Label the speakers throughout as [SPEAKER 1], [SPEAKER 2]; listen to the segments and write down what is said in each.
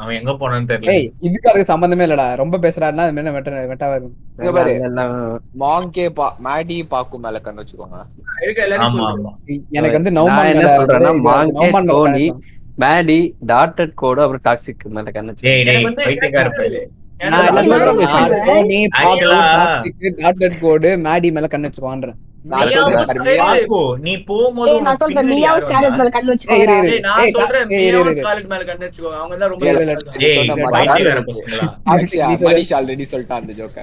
[SPEAKER 1] அவன் எங்க போனான்னு தெரியல.
[SPEAKER 2] ஏய் இதுக்கு அதுக்கு சம்பந்தமே இல்லடா. ரொம்ப பேசுறாருன்னா அது என்ன வெட்டவா இருக்கும்.
[SPEAKER 3] இங்க பாரு மாங்கே மேடி பாக்கு மேல கண்ணு வச்சுக்கோங்க.
[SPEAKER 4] இருக்க எல்லாரும்
[SPEAKER 1] ஆமா
[SPEAKER 4] சொல்றேன்.
[SPEAKER 1] ஆமா.
[SPEAKER 2] எனக்கு வந்து
[SPEAKER 5] நான்
[SPEAKER 2] நௌமான்
[SPEAKER 5] என்ன
[SPEAKER 2] மேல
[SPEAKER 5] சொல்றேன்னா
[SPEAKER 2] இது
[SPEAKER 5] மாங்கே,
[SPEAKER 2] நௌமான் மேல
[SPEAKER 5] டோனி,
[SPEAKER 2] கணேசன்.
[SPEAKER 5] மேடி, டாட்டட் கோடு அப்புறம் டாக்ஸிக் மேல கண்ணு
[SPEAKER 1] டேய் டேய்
[SPEAKER 4] எனக்கு வந்து
[SPEAKER 1] பைத்தியக்கார பயலே.
[SPEAKER 2] நான் என்ன
[SPEAKER 5] அது
[SPEAKER 2] சொல்றேன்
[SPEAKER 5] சொல்றேன்.
[SPEAKER 2] டோனி, பாக்கு,
[SPEAKER 1] ஆக்சுவலா
[SPEAKER 2] டாக்ஸிக், டாட்டட் கோடு, மேடி மேல கண்ணு வச்சுக்கோன்றேன்.
[SPEAKER 3] நான்
[SPEAKER 4] நீயா
[SPEAKER 3] சொல்றேன்
[SPEAKER 4] வந்து
[SPEAKER 3] கருமையா
[SPEAKER 1] பாக்கு நீ போகும்போது
[SPEAKER 6] நான்
[SPEAKER 1] உனக்கு
[SPEAKER 6] சொல்றேன்
[SPEAKER 1] பின்னாடி
[SPEAKER 6] நீயாவும்
[SPEAKER 1] யார்
[SPEAKER 6] ஸ்காலட்
[SPEAKER 1] வந்தா?
[SPEAKER 6] மேல கண்ணு
[SPEAKER 2] ஏய்
[SPEAKER 6] வச்சுக்கோடா.
[SPEAKER 2] இரு
[SPEAKER 4] ஏய் நான் சொல்றேன்
[SPEAKER 2] ஏய் இரு
[SPEAKER 4] மியாவும்
[SPEAKER 2] இரு.
[SPEAKER 4] ஸ்காலட் மேல கண்ணு வச்சுக்கோங்க. அவங்க தான் ரொம்ப
[SPEAKER 2] இல்ல,
[SPEAKER 4] பெஸ்டா
[SPEAKER 2] இல்ல,
[SPEAKER 4] இருக்காங்க.
[SPEAKER 1] டேய்
[SPEAKER 3] சொன்ன மாதிரி
[SPEAKER 1] பைத்தியக்கார
[SPEAKER 3] இருக்கு.
[SPEAKER 1] பசங்களா.
[SPEAKER 2] டாக்ஸிக் நீ சொல்லு.
[SPEAKER 3] மனிஷ் ஆல்ரெடி சொல்லிட்டான் அந்த ஜோக்க.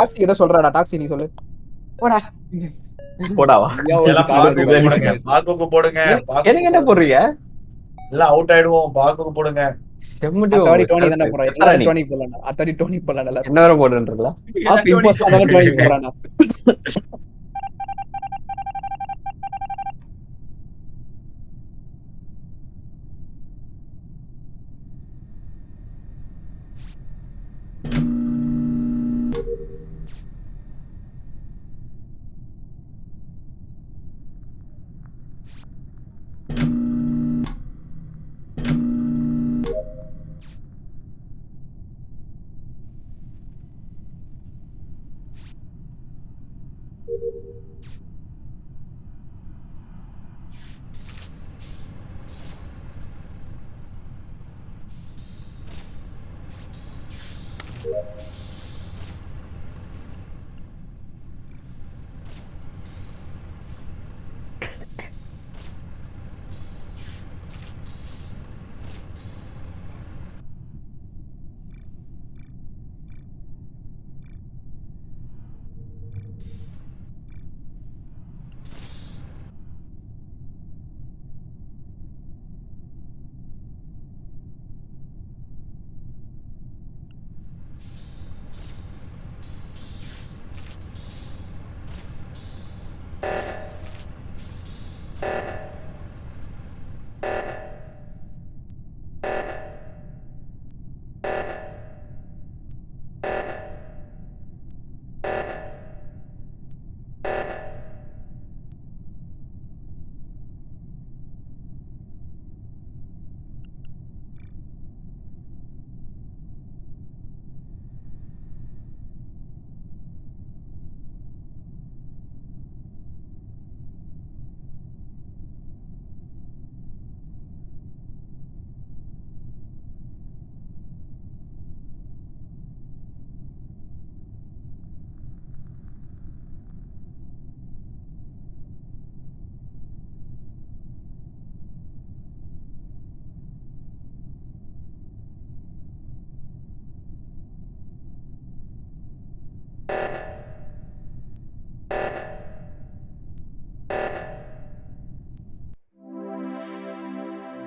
[SPEAKER 2] டாக்ஸிக் ஏதோ சொல்றாடா. டாக்ஸிக் நீ சொல்லு.
[SPEAKER 6] போடா.
[SPEAKER 5] போடாவா
[SPEAKER 1] எல்லாம் பாக்குக்கு போடுங்க. பாக்குக்கு போடுங்க.
[SPEAKER 5] எனக்கு என்ன போடுறீங்க?
[SPEAKER 1] எல்லாம் அவுட் ஆயிடுவோம். பாக்குக்கு போடுங்க.
[SPEAKER 5] செம்மடி
[SPEAKER 2] அடுத்த வாட்டி டோனி தானே போறான். எல்லாரும்
[SPEAKER 5] நீ
[SPEAKER 2] டோனி போடலாம்டா. அடுத்த வாட்டி டோனி போடலாம் எல்லாரும்.
[SPEAKER 5] என்ன வர போடுன்றீங்களா?
[SPEAKER 2] பாக்கு இம்போஸ்ட் அதனால டோனி போறான்டா.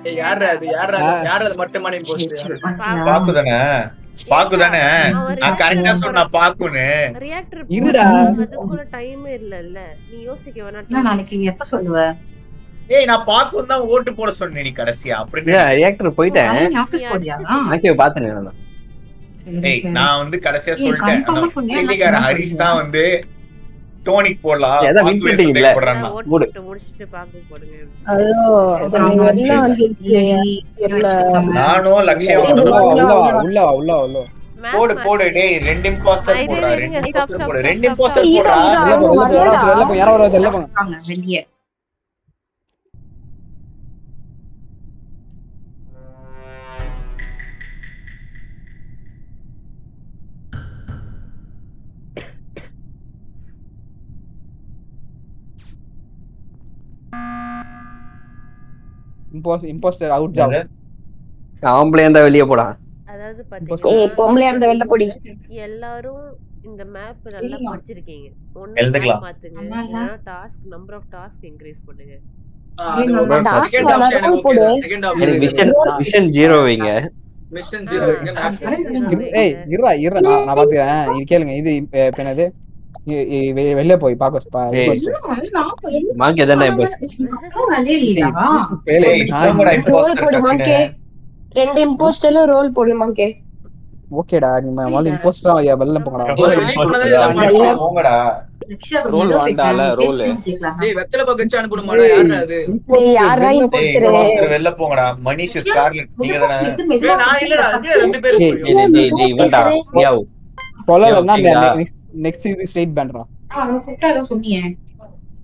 [SPEAKER 4] ஏய் யாரா அது? யாரா அது மட்டுமானே போஸ்ட்?
[SPEAKER 1] பாக்கு தானே. பாக்கு தானே. நான் கரெக்டா சொன்னா பாக்குன்னு.
[SPEAKER 7] ரியாக்டர்
[SPEAKER 2] இருடா.
[SPEAKER 7] அதுக்குள்ள டைம் இல்லல்ல. நீ யோசிக்க வேணாம்.
[SPEAKER 6] நாளைக்கு எப்ப சொல்லுவ?
[SPEAKER 1] ஏய் நான் பாக்குன்னு தான் ஓட்டு போட சொன்னேன் நீ கடைசியா. அப்படி
[SPEAKER 5] ரியாக்டர் போயிட்டேன்.
[SPEAKER 6] ஆபீஸ் போறியா?
[SPEAKER 5] ஆக்கே பாத்தேன் நான்.
[SPEAKER 1] ஏய் நான் வந்து கடைசியா சொல்லிட்டேன்.
[SPEAKER 6] confirm
[SPEAKER 1] அந்த
[SPEAKER 6] சொன்னியா?
[SPEAKER 1] பைத்தியக்கார ஹரிஷ் தான் வந்து டோனிக் போடலாம்.
[SPEAKER 5] ஏதா win பண்ணிட்டீங்கல்ல?
[SPEAKER 1] போடுறான்னா.
[SPEAKER 7] ஓட்டு முடிச்சிட்டு பாக்க போடுங்க.
[SPEAKER 8] ஐயோ என்ன வந்துருச்சு
[SPEAKER 1] நானும் லட்சியம்
[SPEAKER 2] உள்ள
[SPEAKER 1] வந்து
[SPEAKER 2] வா, உள்ள வா, உள்ள வா, உள்ள வா, உள்ள வா.
[SPEAKER 1] போடு போடு டேய் ரெண்டு இம்போஸ்டர் போடுறா. ரெண்டு இம்போஸ்டர் போடு. ரெண்டு இம்போஸ்டர்
[SPEAKER 6] இரு,
[SPEAKER 1] போடுறா.
[SPEAKER 6] இரு.
[SPEAKER 2] வெளில போ, வெளில போ, யாரோ வெளில போங்க.
[SPEAKER 6] வாங்க, வெளியே.
[SPEAKER 2] Impostor out job.
[SPEAKER 5] ஆம்பளை இருந்தா வெளியே போடா.
[SPEAKER 7] அதாவது
[SPEAKER 8] ஏய்
[SPEAKER 7] பாத்தீங்கன்னா
[SPEAKER 8] பொம்பளையா இருந்த வெளில போடி.
[SPEAKER 7] எல்லாரும் இந்த மேப் நல்லா படிச்சிருக்கீங்க. ஒண்ணு
[SPEAKER 1] எழுதுக்கலாம்.
[SPEAKER 7] map மாத்துங்க. இல்லனா task number of task increase பண்ணுங்க.
[SPEAKER 4] அது ஒரு
[SPEAKER 8] task
[SPEAKER 4] செகண்ட் ஆப்ஷன்
[SPEAKER 8] வேணா
[SPEAKER 4] எனக்கு
[SPEAKER 8] போடு.
[SPEAKER 4] ஓகே. செகண்ட்
[SPEAKER 5] எனக்கு
[SPEAKER 4] ஆப்ஷன்
[SPEAKER 5] விஷன் 0 வைங்க.
[SPEAKER 4] மிஷன் 0 இங்க மேப்.
[SPEAKER 2] ஏய் இருடா இருடா, நான் பாத்துக்கிறேன். இது கேளுங்க. இது இப்ப என்னது வெளில போய் பாக்க
[SPEAKER 5] ஏய். மாங்கி எதனா இம்போஸ்ட்.
[SPEAKER 1] ஏய் போங்கடா
[SPEAKER 8] ரோல்
[SPEAKER 1] இம்போஸ்டர்
[SPEAKER 8] போடு மாங்கே.
[SPEAKER 1] கட்டினே.
[SPEAKER 8] 2 இம்போஸ்டர்ல ரோல் போடு மாங்கே.
[SPEAKER 2] ஓகேடா. நீ முதல்ல இம்போஸ்டரா வெளில போங்கடா.
[SPEAKER 4] போங்கடா.
[SPEAKER 1] போங்கடா.
[SPEAKER 3] ரோல் வாண்டால ரோல்.
[SPEAKER 4] டேய் வெத்தல பாக்க வச்சு அனுப்புடுமாடா யாரா அது?
[SPEAKER 8] டேய் யாரா
[SPEAKER 1] டேய்
[SPEAKER 8] இம்போஸ்டர்?
[SPEAKER 1] imposter வெளில போங்கடா. மனிஷ் ஸ்கார்லெட் நீங்க தானே?
[SPEAKER 4] டேய் நான் இல்லடா அப்படியே ரெண்டு பேரும்
[SPEAKER 5] டேய் இவன்டா யாவ்
[SPEAKER 2] சொல்லலன்னா
[SPEAKER 5] ஓகேடா.
[SPEAKER 2] நெக்ஸ்ட் இது ஸ்ட்ரைட் பண்றோம்.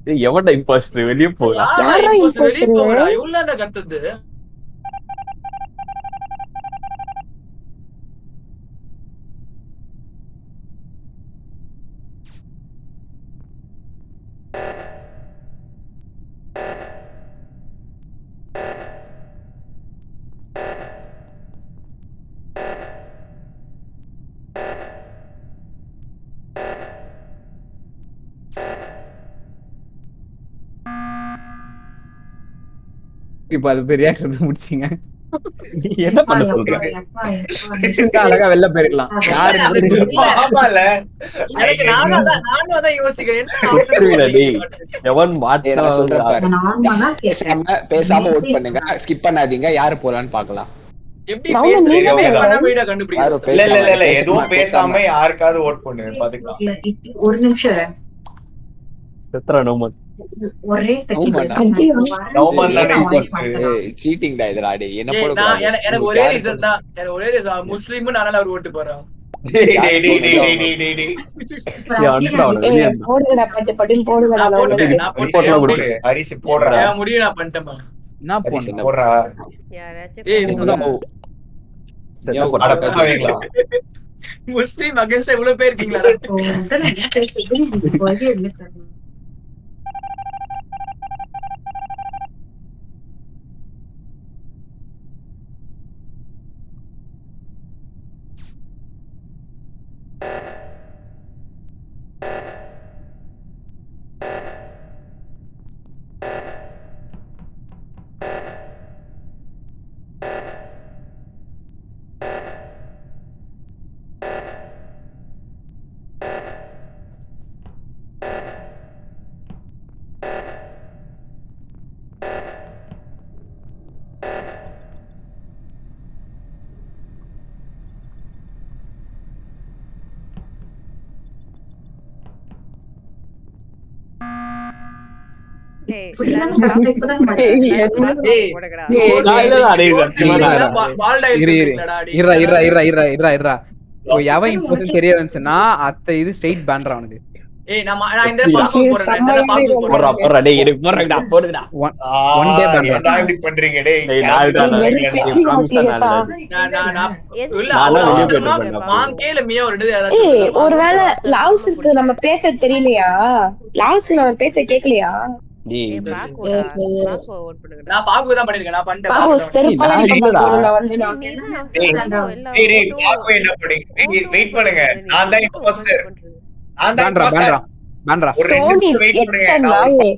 [SPEAKER 5] டேய் எவன்டா இம்போஸ்டர் வெளிய போடா.
[SPEAKER 8] யாரா
[SPEAKER 4] வெளிய
[SPEAKER 8] imposter?
[SPEAKER 4] போங்கடா இவ்வளவுடா கத்துது.
[SPEAKER 2] இப்ப அது பெரிய ஆக்டர் முடிச்சீங்க.
[SPEAKER 5] என்ன பண்ண சொல்ற?
[SPEAKER 2] அழகா வெளில போயிடலாம். யாரு
[SPEAKER 1] ஆமால.
[SPEAKER 4] எனக்கு நானும் அதான் யோசிக்கிறேன்.
[SPEAKER 5] புரியல டேய். எவன் மாட்டா
[SPEAKER 3] நான் சொல்றேன் பாரு. பேசாம ஓட் பண்ணுங்க. ஸ்கிப் பண்ணாதீங்க. யாரு போலான்னு பார்க்கலாம்.
[SPEAKER 4] எப்படி
[SPEAKER 8] நான்
[SPEAKER 4] பேசுறீங்க?
[SPEAKER 8] நீங்க
[SPEAKER 4] வேற
[SPEAKER 8] தான்
[SPEAKER 4] வீடியோ கண்டுபிடிங்க.
[SPEAKER 1] இல்ல எதுவும் பேசாம யாருக்காவது ஓட் பண்ணு பாத்துக்கலாம்.
[SPEAKER 6] ஒரு நிமிஷம்
[SPEAKER 5] செத்ரா நோமன்.
[SPEAKER 6] ஒரே
[SPEAKER 1] நோமன் தானே imposter.
[SPEAKER 3] சீட்டிங் டா இதுடா டேய். என்ன
[SPEAKER 4] டேய்,
[SPEAKER 3] போட
[SPEAKER 4] நான்
[SPEAKER 3] கூடாது.
[SPEAKER 4] எனக்கு ஒரே ரீசன் தான். எனக்கு ஒரே ரீசன் முஸ்லிம் நானால அவர் ஓட்டு போறான்.
[SPEAKER 1] டேய்.
[SPEAKER 8] ஏய் போடுங்கடா பட்டு போடுங்கடா.
[SPEAKER 4] நான் போட்டேன்.
[SPEAKER 1] போடு. ஹரிஷ் போடுறா.
[SPEAKER 4] நான் முடிவு நான் பண்ணிட்டேன்மா.
[SPEAKER 2] என்ன
[SPEAKER 1] ஹரிஷ்
[SPEAKER 2] பண்ணணும்?
[SPEAKER 1] போடுறா.
[SPEAKER 7] யாராச்சும்
[SPEAKER 4] ஏய்,
[SPEAKER 7] பேசுங்க.
[SPEAKER 5] செத்த
[SPEAKER 1] அட
[SPEAKER 5] போடா.
[SPEAKER 1] போவீங்களா?
[SPEAKER 4] முஸ்லிம் அகைன்ஸ்ட் இவ்வளவு பேர் இருக்கீங்களா?
[SPEAKER 7] டேய், எல்லாரும் சாப்பிட்டு
[SPEAKER 4] டேய்.
[SPEAKER 7] போடுங்கடா.
[SPEAKER 5] நான் இல்லடா டேய் சத்தியமா நான்.
[SPEAKER 4] பால்டா
[SPEAKER 2] இரு, இரு.
[SPEAKER 4] இருக்கீங்களாடா டேய்.
[SPEAKER 2] இருடா. இப்போ எவன் இம்போஸ்டர் தெரிய வந்துச்சுன்னா அத்தை இது ஸ்ட்ரைட் பண்றான் அவனுக்கு.
[SPEAKER 4] ஏய் நான் இந்த பாக்கு போறேன். இந்த பாக்கு
[SPEAKER 5] போடுறா
[SPEAKER 4] போறேன்.
[SPEAKER 5] போடுறா டேய் எனக்கு போடுறா போடுடா.
[SPEAKER 2] One day ban.
[SPEAKER 1] ஏன்டா இப்படி பண்றீங்க டேய்?
[SPEAKER 5] டேய் நான் தான்
[SPEAKER 4] நான்
[SPEAKER 7] எது-
[SPEAKER 4] இல்ல
[SPEAKER 5] நானும்
[SPEAKER 4] அவன்
[SPEAKER 5] வெளிய
[SPEAKER 4] அவசரமா
[SPEAKER 5] போயிட்டு
[SPEAKER 4] மாங்கேல மியா ஒரு ரெண்டு
[SPEAKER 8] ஏய்
[SPEAKER 4] யாராச்சும்
[SPEAKER 8] ஒருவேளை லாஸ்க்கு நம்ம பேச தெரியலையா? லாஸ்க்கு நம்ம பேச கேக்கலையா?
[SPEAKER 5] டேய்
[SPEAKER 7] ஏய், பாக்குடா. பாக்கு vote பண்ணுங்கடா.
[SPEAKER 4] நான் பாக்கு தான் பண்ணிருக்கேன். நான் பண்ணிட்டேன்.
[SPEAKER 8] பாபு
[SPEAKER 4] பாக்கு தான்.
[SPEAKER 8] தெருப்பால
[SPEAKER 5] நான்
[SPEAKER 8] அடிக்க
[SPEAKER 5] இல்லடா.
[SPEAKER 8] போறேன் நான் வந்து நான்.
[SPEAKER 7] நீ தான்
[SPEAKER 1] டேய்,
[SPEAKER 7] அவசரமா எல்லா
[SPEAKER 1] டேய்,
[SPEAKER 7] vote-ம்
[SPEAKER 1] பாக்கு என்ன பண்ணீங்க? வெயிட் பண்ணுங்க. நான் தான் imposter. நான் தான்
[SPEAKER 2] பண்றா
[SPEAKER 1] imposter.
[SPEAKER 2] பண்றா.
[SPEAKER 1] ஒரு ரெண்டு
[SPEAKER 8] டோனி
[SPEAKER 1] நிமிஷம் வெயிட் பண்ணுங்க.
[SPEAKER 8] எச்சன்
[SPEAKER 1] நான்
[SPEAKER 8] நாயே.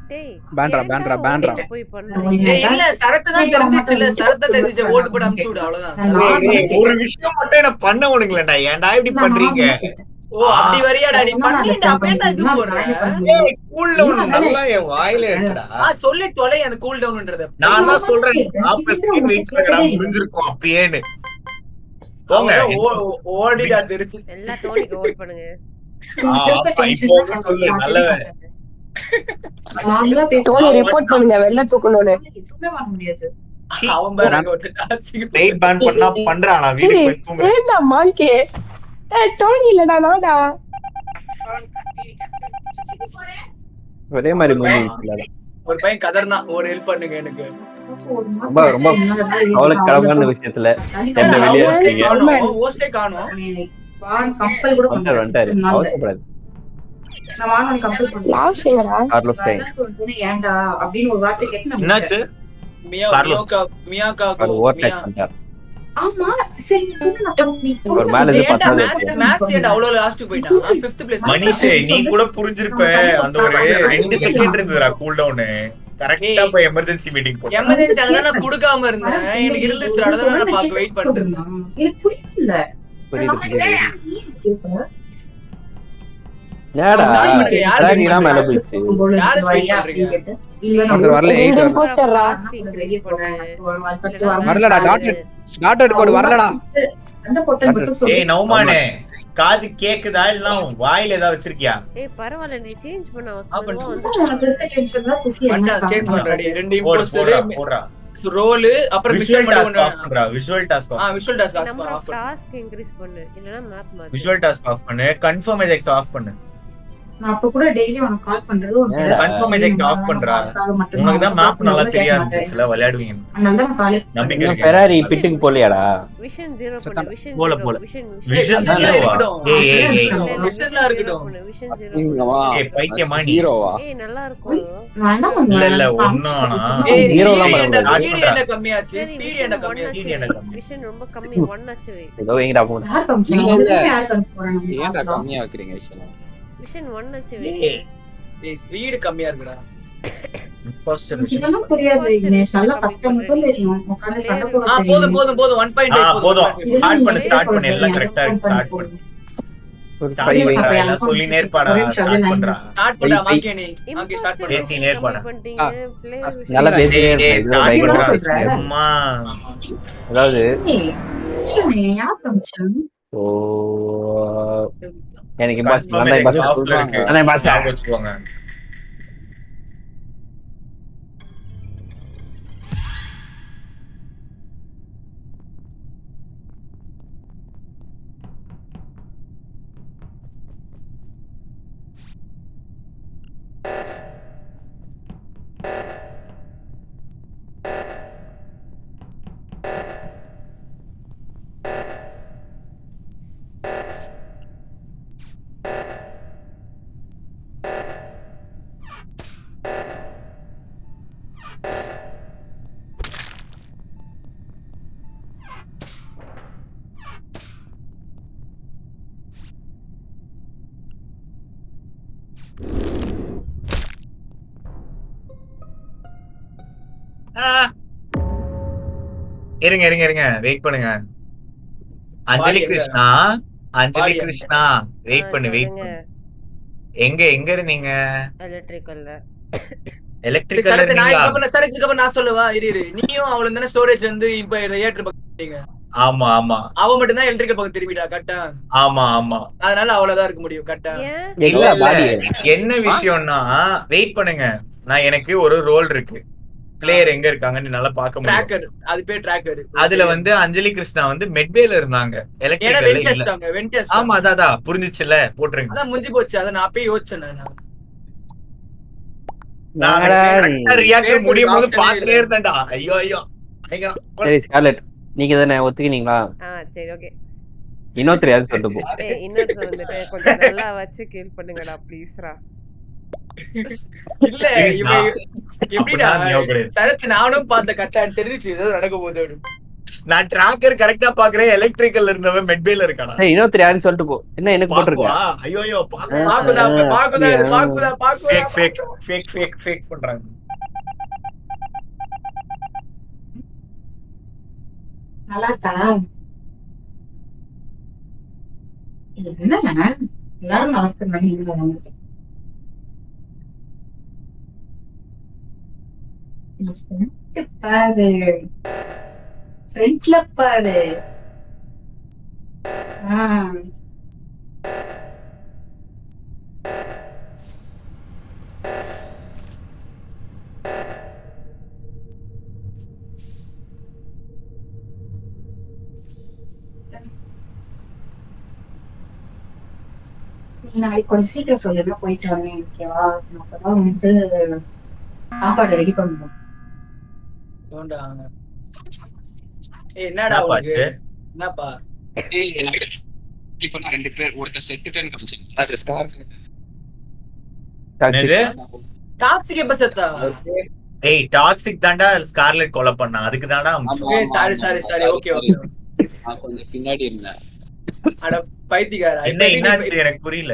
[SPEAKER 7] டேய்,
[SPEAKER 2] பேண்ட்ரா,
[SPEAKER 7] ஏன்டா
[SPEAKER 2] பேண்ட்ரா,
[SPEAKER 7] vote
[SPEAKER 2] பேண்ட்ரா.
[SPEAKER 7] போய் பண்றீங்க?
[SPEAKER 4] ஏய் இல்ல சரத்து தான் தெரிஞ்சிச்சுல. சரத்து தெரிஞ்ச ஓட்டு போட்டு அனுப்பிச்சு விடு அவ்வளவுதான்.
[SPEAKER 1] டேய், ஒரு விஷயம் மட்டும் என்ன பண்ண விடுங்களேன்டா. ஏன்டா இப்படி பண்றீங்க?
[SPEAKER 4] ஓ அப்படி வரியாடா நீ பண்ணிட்டு அப்பேடா இது போறேன்.
[SPEAKER 1] ஏய், cool down நல்லா என் வாயில இருக்குடா.
[SPEAKER 4] சொல்லி தொலை அந்த கூல் டவுன்ன்றத.
[SPEAKER 1] நான் தான் சொல்றேன். 40 செகண்ட் வெயிட் பண்ணுங்கடா. முடிஞ்சிருக்கும் அப்பயேன்னு. போங்க.
[SPEAKER 4] ஓடிடா தெரிச்சு.
[SPEAKER 7] எல்லா டோனிக்கு vote பண்ணுங்க.
[SPEAKER 1] அப்பா, இப்போ வந்து சொல்லு. நல்லவன்.
[SPEAKER 8] டோனி ரிப்போர்ட் பண்ணுங்க வெளில தூக்கணும்னு.
[SPEAKER 4] அவன் பாரு அங்க ஒருத்தன்
[SPEAKER 1] வெயிட் பேன் பண்ணா பண்றான். நான் வீட்டுக்கு போய் தூங்குறேன்.
[SPEAKER 8] ஏண்டா மான்கே? டோனி இல்லடா நான்டா.
[SPEAKER 5] ஒரே மாதிரி மூணு இருக்குல்ல.
[SPEAKER 4] ஒரு பையன் கதர்னா ஒரு ஹெல்ப் பண்ணுங்க எனக்கு.
[SPEAKER 5] ரொம்ப ரொம்ப அவளுக்கு கடமையான விஷயத்துல என்ன வெளியே வச்சிட்டீங்க.
[SPEAKER 4] ஹோஸ்டே காணோம்.
[SPEAKER 5] வந்துட்டாரு அவசரப்படாது.
[SPEAKER 8] லாஸ்ட் எங்கடா?
[SPEAKER 5] கார்லோஸ் சைன்ஸ்
[SPEAKER 6] ஏன்டா அப்படின்னு ஒரு வார்த்தை கேட்டு நம்ம
[SPEAKER 1] என்னாச்சு?
[SPEAKER 4] மியா
[SPEAKER 1] கார்லோஸ்.
[SPEAKER 4] மியாக்கா
[SPEAKER 5] அவர் ஓவர்டேக் பண்ணிட்டார்.
[SPEAKER 6] ஆமா சரி
[SPEAKER 5] ஒரு மேல இருந்து
[SPEAKER 4] ஏன்டா
[SPEAKER 5] பத்தாவது
[SPEAKER 4] மேக்ஸ் ஏன்டா அவ்வளவு லாஸ்ட் போயிட்டான் 5th பிளேஸ்
[SPEAKER 1] மனிஷே நீ கூட புரிஞ்சிருப்ப அந்த ஒரு 2 செகண்ட் இருந்ததுடா கூல் டவுன் கரெக்டா போய் எமர்ஜென்சி மீட்டிங் போட்டேன்
[SPEAKER 4] எமர்ஜென்சி அதனால நான் கொடுக்காம இருந்தேன் எனக்கு இருந்துச்சு அதனால நான் பாக்க வெயிட் பண்ணிட்டு இருந்தேன்
[SPEAKER 6] எனக்கு புரியல
[SPEAKER 5] புரியுது ஏடா டிராகினா மேல போயிடுச்சு
[SPEAKER 4] யாரு ஸ்பீட் பண்றீங்க
[SPEAKER 2] ஒருத்தர் வரல 8 வரல
[SPEAKER 8] போஸ்டர்ரா
[SPEAKER 2] வரலடா டாட் கோட் வரலடா
[SPEAKER 6] அந்த பொட்டல் மட்டும் சொல்லு.
[SPEAKER 1] ஏய் நௌமானே காது கேக்குதா இல்ல வாயில ஏதாவது வச்சிருக்கியா
[SPEAKER 7] ஏய் பரவாயில்ல நீ சேஞ்ச் பண்ண
[SPEAKER 4] ஆ,
[SPEAKER 7] அவசியம்
[SPEAKER 6] உனக்கு இருக்க டென்ஷன் தான் குட்டி
[SPEAKER 4] வண்டா சேஞ்ச் பண்றடி ரெண்டு
[SPEAKER 1] போடு
[SPEAKER 4] இம்போஸ்டர்
[SPEAKER 1] போடுறா
[SPEAKER 4] ரோல் அப்புறம்
[SPEAKER 1] விஷுவல்
[SPEAKER 4] மிஷன்
[SPEAKER 1] டாஸ்க்
[SPEAKER 4] மட்டும்
[SPEAKER 1] ஆஃப் பண்றா visual task
[SPEAKER 4] visual task
[SPEAKER 7] number
[SPEAKER 4] off
[SPEAKER 7] off task increase பண்ணு இல்லனா மேப் மாத்து
[SPEAKER 1] விஷுவல் டாஸ்க் ஆஃப் பண்ணு கன்ஃபார்ம் எஜெக்ஸ் ஆஃப் பண்ணு
[SPEAKER 6] நான் அப்ப கூட டெய்லி உனக்கு கால் பண்றது உனக்கு
[SPEAKER 5] ஏன்?
[SPEAKER 6] ஏதாச்சும்
[SPEAKER 1] Confirm eject off பண்றா.
[SPEAKER 6] அதுக்காக மட்டும்தான்.
[SPEAKER 1] உனக்கு தான் மேப் நல்லா
[SPEAKER 6] கேட்க
[SPEAKER 1] தெரியா
[SPEAKER 6] மாட்டேன்.
[SPEAKER 1] இருந்துச்சுல விளையாடுவீங்க
[SPEAKER 6] அதனால தான் நான் காலே
[SPEAKER 1] நம்பிக்கை
[SPEAKER 5] இன்னும்
[SPEAKER 1] இருக்கு
[SPEAKER 5] ஃபெராரி பிட்டுக்கு போலியாடா
[SPEAKER 7] விஷன் 0 பண்ணு விஷன்
[SPEAKER 1] போல,
[SPEAKER 7] 0
[SPEAKER 1] போல.
[SPEAKER 7] விஷன்
[SPEAKER 1] விஷன்
[SPEAKER 4] விஷன்
[SPEAKER 1] zero-வா?
[SPEAKER 4] இருக்கட்டும்.
[SPEAKER 1] ஏய், ஏய், ஏய்.
[SPEAKER 4] விஷன்ல இருக்கட்டும்.
[SPEAKER 7] விஷன் 0
[SPEAKER 1] ஏய் பைத்தியமா நீ
[SPEAKER 3] ஜீரோவா
[SPEAKER 7] ஏய் நல்லா இருக்கும்
[SPEAKER 6] நான் என்ன பண்ணுவேன்?
[SPEAKER 1] இல்ல, இல்ல,
[SPEAKER 6] நான்
[SPEAKER 1] ஒண்ணும்
[SPEAKER 6] அனுப்பிச்சு
[SPEAKER 1] ஆனா.
[SPEAKER 4] ஏய்
[SPEAKER 5] Zero
[SPEAKER 4] speed
[SPEAKER 5] எல்லாம்
[SPEAKER 4] என்ன
[SPEAKER 5] பண்ண
[SPEAKER 4] speed என்ன கம்மியாச்சு
[SPEAKER 7] சரி,
[SPEAKER 4] ஸ்பீட்
[SPEAKER 7] விஷன்
[SPEAKER 4] என்ன
[SPEAKER 7] one
[SPEAKER 4] கம்மியாச்சு
[SPEAKER 1] speed என்ன
[SPEAKER 7] ஆச்சு
[SPEAKER 1] கம்மி?
[SPEAKER 7] விஷன் ரொம்ப கம்மி 1 ஆச்சு வை
[SPEAKER 5] ஏதோ எங்கடா போன
[SPEAKER 6] யாருக்கு அனுப்பிச்சு?
[SPEAKER 3] இல்ல, இல்ல.
[SPEAKER 6] யாருக்கு அனுப்ப போறேன்?
[SPEAKER 3] ஏன்டா கம்மியா வைக்கிறீங்க விஷயம்
[SPEAKER 7] விஷன் 1 ஆச்சு வை
[SPEAKER 1] ஏய்,
[SPEAKER 4] ஏய் ஸ்பீட் கம்மியா இருக்குடா
[SPEAKER 1] imposter
[SPEAKER 6] எனக்கு
[SPEAKER 1] விஷயம்
[SPEAKER 6] இதெல்லாம்
[SPEAKER 1] சொல்லு.
[SPEAKER 6] புரியாது இக்னேஷ். நல்லா பச்சை மட்டும் தெரியும். உட்கார்ந்து சண்டை போட
[SPEAKER 4] போதும்
[SPEAKER 6] தெரியும்.
[SPEAKER 4] போதும் போதும் 1.5
[SPEAKER 1] போதும்.
[SPEAKER 6] இதுல
[SPEAKER 1] Start
[SPEAKER 6] நீ
[SPEAKER 1] பண்ணு,
[SPEAKER 6] நிறைய
[SPEAKER 1] start பண்ணு,
[SPEAKER 6] சொல்ற.
[SPEAKER 1] எல்லாம்
[SPEAKER 6] எனக்கு
[SPEAKER 1] correct ஆ
[SPEAKER 6] phone
[SPEAKER 1] start
[SPEAKER 6] பண்ணு.
[SPEAKER 1] பண்ணு.
[SPEAKER 5] ஒரு
[SPEAKER 1] Start
[SPEAKER 5] ஃபைவ்
[SPEAKER 6] அப்ப
[SPEAKER 1] பண்றா,
[SPEAKER 6] எனக்கு
[SPEAKER 1] எல்லாம் சொல்லி
[SPEAKER 6] phone
[SPEAKER 1] நேர்பாடா
[SPEAKER 6] ஒரு நிமிஷம்
[SPEAKER 1] ஸ்டார்ட்
[SPEAKER 6] அப்படியே
[SPEAKER 1] பண்றா
[SPEAKER 4] ஸ்டார்ட் பண்ணா
[SPEAKER 5] Five,
[SPEAKER 4] மாக்கே நீ ஓகே ஸ்டார்ட் பண்ணு
[SPEAKER 1] பேசி நேர்பாடா.
[SPEAKER 7] பண்ணிட்டீங்க பிளேயர்
[SPEAKER 5] நல்லா பேசினே
[SPEAKER 1] டேய்,
[SPEAKER 5] இருப்பேன்
[SPEAKER 1] டேய்,
[SPEAKER 5] இதுல
[SPEAKER 1] start
[SPEAKER 5] பயங்கரமா
[SPEAKER 1] பண்றா.
[SPEAKER 5] பேசினே இருப்பேன்.
[SPEAKER 1] அம்மா
[SPEAKER 5] அதாவது
[SPEAKER 6] ஏய், அனுப்பிச்சுனே, யாருக்கு அனுப்பிச்சேன்?
[SPEAKER 5] ஓ எனக்கு
[SPEAKER 1] confirm
[SPEAKER 5] இம்பாசிபிள்
[SPEAKER 1] eject off-ல இருக்கு.
[SPEAKER 5] அதான் imposter.
[SPEAKER 1] ஞாபகம் வச்சுக்கோங்க. இருங்க வெயிட் பண்ணுங்க அஞ்சலி
[SPEAKER 4] எங்க?
[SPEAKER 1] கிருஷ்ணா அஞ்சலி
[SPEAKER 4] பாடி எங்க?
[SPEAKER 1] கிருஷ்ணா வெயிட் பண்ணு வெயிட் பண்ணு எங்க இருந்தீங்க
[SPEAKER 7] எலக்ட்ரிக்கல்ல
[SPEAKER 1] எலக்ட்ரிக்கல்
[SPEAKER 4] சரத்து நான்
[SPEAKER 1] இருந்தீங்களா
[SPEAKER 4] இதுக்கப்புறம் சரத்து இதுக்கப்புறம் நான் சொல்லுவா இரு நீயும் அவளும் தானே ஸ்டோரேஜ் வந்து இப்ப ரியாக்டர் பக்கீங்க
[SPEAKER 1] ஆமா ஆமா
[SPEAKER 4] அவ மட்டும் தான் எலக்ட்ரிக்கல் பக்கம் திரும்பிட்டா கரெக்டா
[SPEAKER 1] ஆமா ஆமா
[SPEAKER 4] அதனால அவ்வளவுதான் இருக்க முடியும் கரெக்டா
[SPEAKER 7] ஏன்
[SPEAKER 1] இல்ல
[SPEAKER 5] எங்க
[SPEAKER 1] இல்ல
[SPEAKER 5] பாடி
[SPEAKER 1] என்ன விஷயம்னா வெயிட் பண்ணுங்க நான் எனக்கு ஒரு ரோல் இருக்கு பிளேயர் எங்க இருக்காங்கன்னு என்னால பார்க்க முடியும்
[SPEAKER 4] டிராக்கர் அது பேர் டிராக்கர்
[SPEAKER 1] அதுல வந்து அஞ்சலி கிருஷ்ணா வந்து மெட்வேல இருந்தாங்க
[SPEAKER 4] ஏன்னா
[SPEAKER 1] எலக்ட்ரிக்கல்ல இல்ல
[SPEAKER 4] வென்டஸ்டாங்க வென்டஸ்ட்
[SPEAKER 1] ஆமா அதான் புரிஞ்சிச்சுல போட்டுருங்க
[SPEAKER 4] அதான் முடிஞ்சு போச்சு அத நான் அப்பயே யோசிச்சேன் நான்
[SPEAKER 1] நான் ரியாக்ட்
[SPEAKER 4] பேசுறது
[SPEAKER 1] முடியும் போது
[SPEAKER 4] option-ஏ
[SPEAKER 1] பாத்துட்டே
[SPEAKER 4] இல்ல.
[SPEAKER 1] இருந்தேன்டா ஐயோ பயங்கரம்.
[SPEAKER 5] சரி ஸ்கார்லெட் நீங்க தானே ஒத்துக்கினீங்களா
[SPEAKER 7] சரி ஓகே
[SPEAKER 5] இன்னொருத்தர் யாரும் சொல்லிட்டு போ
[SPEAKER 7] ஏய் இன்னொருத்தர் வந்துட்டு கொஞ்சம் நல்லா வச்சு கீல் பண்ணுங்கடா ப்ளீஸ்ரா
[SPEAKER 4] இல்ல
[SPEAKER 1] Please,
[SPEAKER 4] இவ
[SPEAKER 1] நான்
[SPEAKER 4] எப்படிடா
[SPEAKER 1] அப்படிலாம் ஞாபகம் கிடையாது.
[SPEAKER 4] சரத்து நானும் பார்த்த கரெக்டா தெரிஞ்சிச்சு ஏதோ நடக்க போகுது அப்படின்னு.
[SPEAKER 1] நான் டிராக்கர் கரெக்டா பாக்குறேன் எலக்ட்ரிக்கல் இருந்தவன் மெட்வேல இருக்கானா
[SPEAKER 5] சரி இன்னொருத்தர் யாரும் சொல்லிட்டு போ என்ன எனக்கு போட்டிருக்க
[SPEAKER 1] பாக்குவா ஐயோ
[SPEAKER 4] பாக்குதா பாக்குதா இது பாக்குதா
[SPEAKER 1] ஃபேக்
[SPEAKER 4] பாக்குதா
[SPEAKER 1] ஃபேக் ஃபேக் ஃபேக் பண்றாங்க
[SPEAKER 6] நல்லா இருக்கா? இது என்னங்க? எல்லாரும் நல்லா இருக்கிறாங்க, நீங்க நல்லா இருக்கீங்க. பாரு ஃப்ரெண்ட்ல பாரு நாளைக்கு கொஞ்சம் சீக்கிரம் சொல்லுங்க போயிட்டு வரேன் ஓகேவா அப்பதான் வந்து சாப்பாடு ரெடி பண்ணுவோம்
[SPEAKER 4] ஏன்டா ஏய் என்னடா உனக்கு என்னப்பா
[SPEAKER 3] ஏய் எனக்கு இப்போ நான் ரெண்டு பேர் ஒருத்தர் செத்துட்டேன்னு காமிச்சேன் அது ஸ்கார்
[SPEAKER 4] டாக்ஸிக் எப்ப செத்தா
[SPEAKER 1] ஏய் டாக்ஸிக் தாண்டா ஸ்கார்லெட் கொலை பண்ணா அதுக்கு தாண்டா
[SPEAKER 4] சாரி ஓகே ஓகே
[SPEAKER 3] நான் கொஞ்சம் பின்னாடி இருந்தேன்.
[SPEAKER 4] அட பைத்தியக்காரா,
[SPEAKER 1] என்ன
[SPEAKER 4] இப்ப எதுக்கு
[SPEAKER 1] என்னாச்சு எனக்கு புரியல.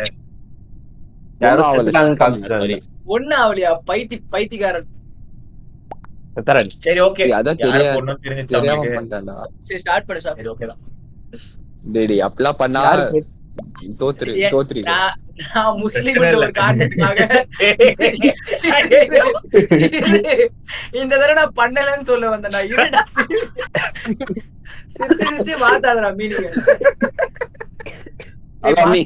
[SPEAKER 5] யாரோ
[SPEAKER 3] அவளை
[SPEAKER 5] செத்துட்டாங்கன்னு
[SPEAKER 3] skip பண்ணுங்க,
[SPEAKER 5] காமிச்சிட்டாங்க.
[SPEAKER 3] sorry.
[SPEAKER 4] ஒண்ணு ஆவலியா பைத்தியக்காரன்.
[SPEAKER 5] செத்தாரன்.
[SPEAKER 1] சரி ஓகே,
[SPEAKER 3] டேய், அதான்
[SPEAKER 1] யார
[SPEAKER 3] தெரியாது,
[SPEAKER 1] போடணும்னு தெரிஞ்சிச்சு
[SPEAKER 3] தெரியாம
[SPEAKER 1] உங்களுக்கு.
[SPEAKER 3] பண்ணிட்டேன்டா.
[SPEAKER 4] சரி ஸ்டார்ட் பண்ணு start.
[SPEAKER 1] சரி ஓகே தான்.
[SPEAKER 3] டேய் அப்பெல்லாம் பண்ணா
[SPEAKER 5] யாருக்கு?
[SPEAKER 3] தோத்துரு.
[SPEAKER 4] நான் முஸ்லீம்
[SPEAKER 1] பிரச்சனை இல்ல.
[SPEAKER 4] ஒரு காரணத்துக்காக இந்த தடவை நான் பண்ணலன்னு சொல்ல வந்தேன்டா. இருடா சிரிச்சு மாத்தாதடா மீனிங்.
[SPEAKER 3] அதான் நீ.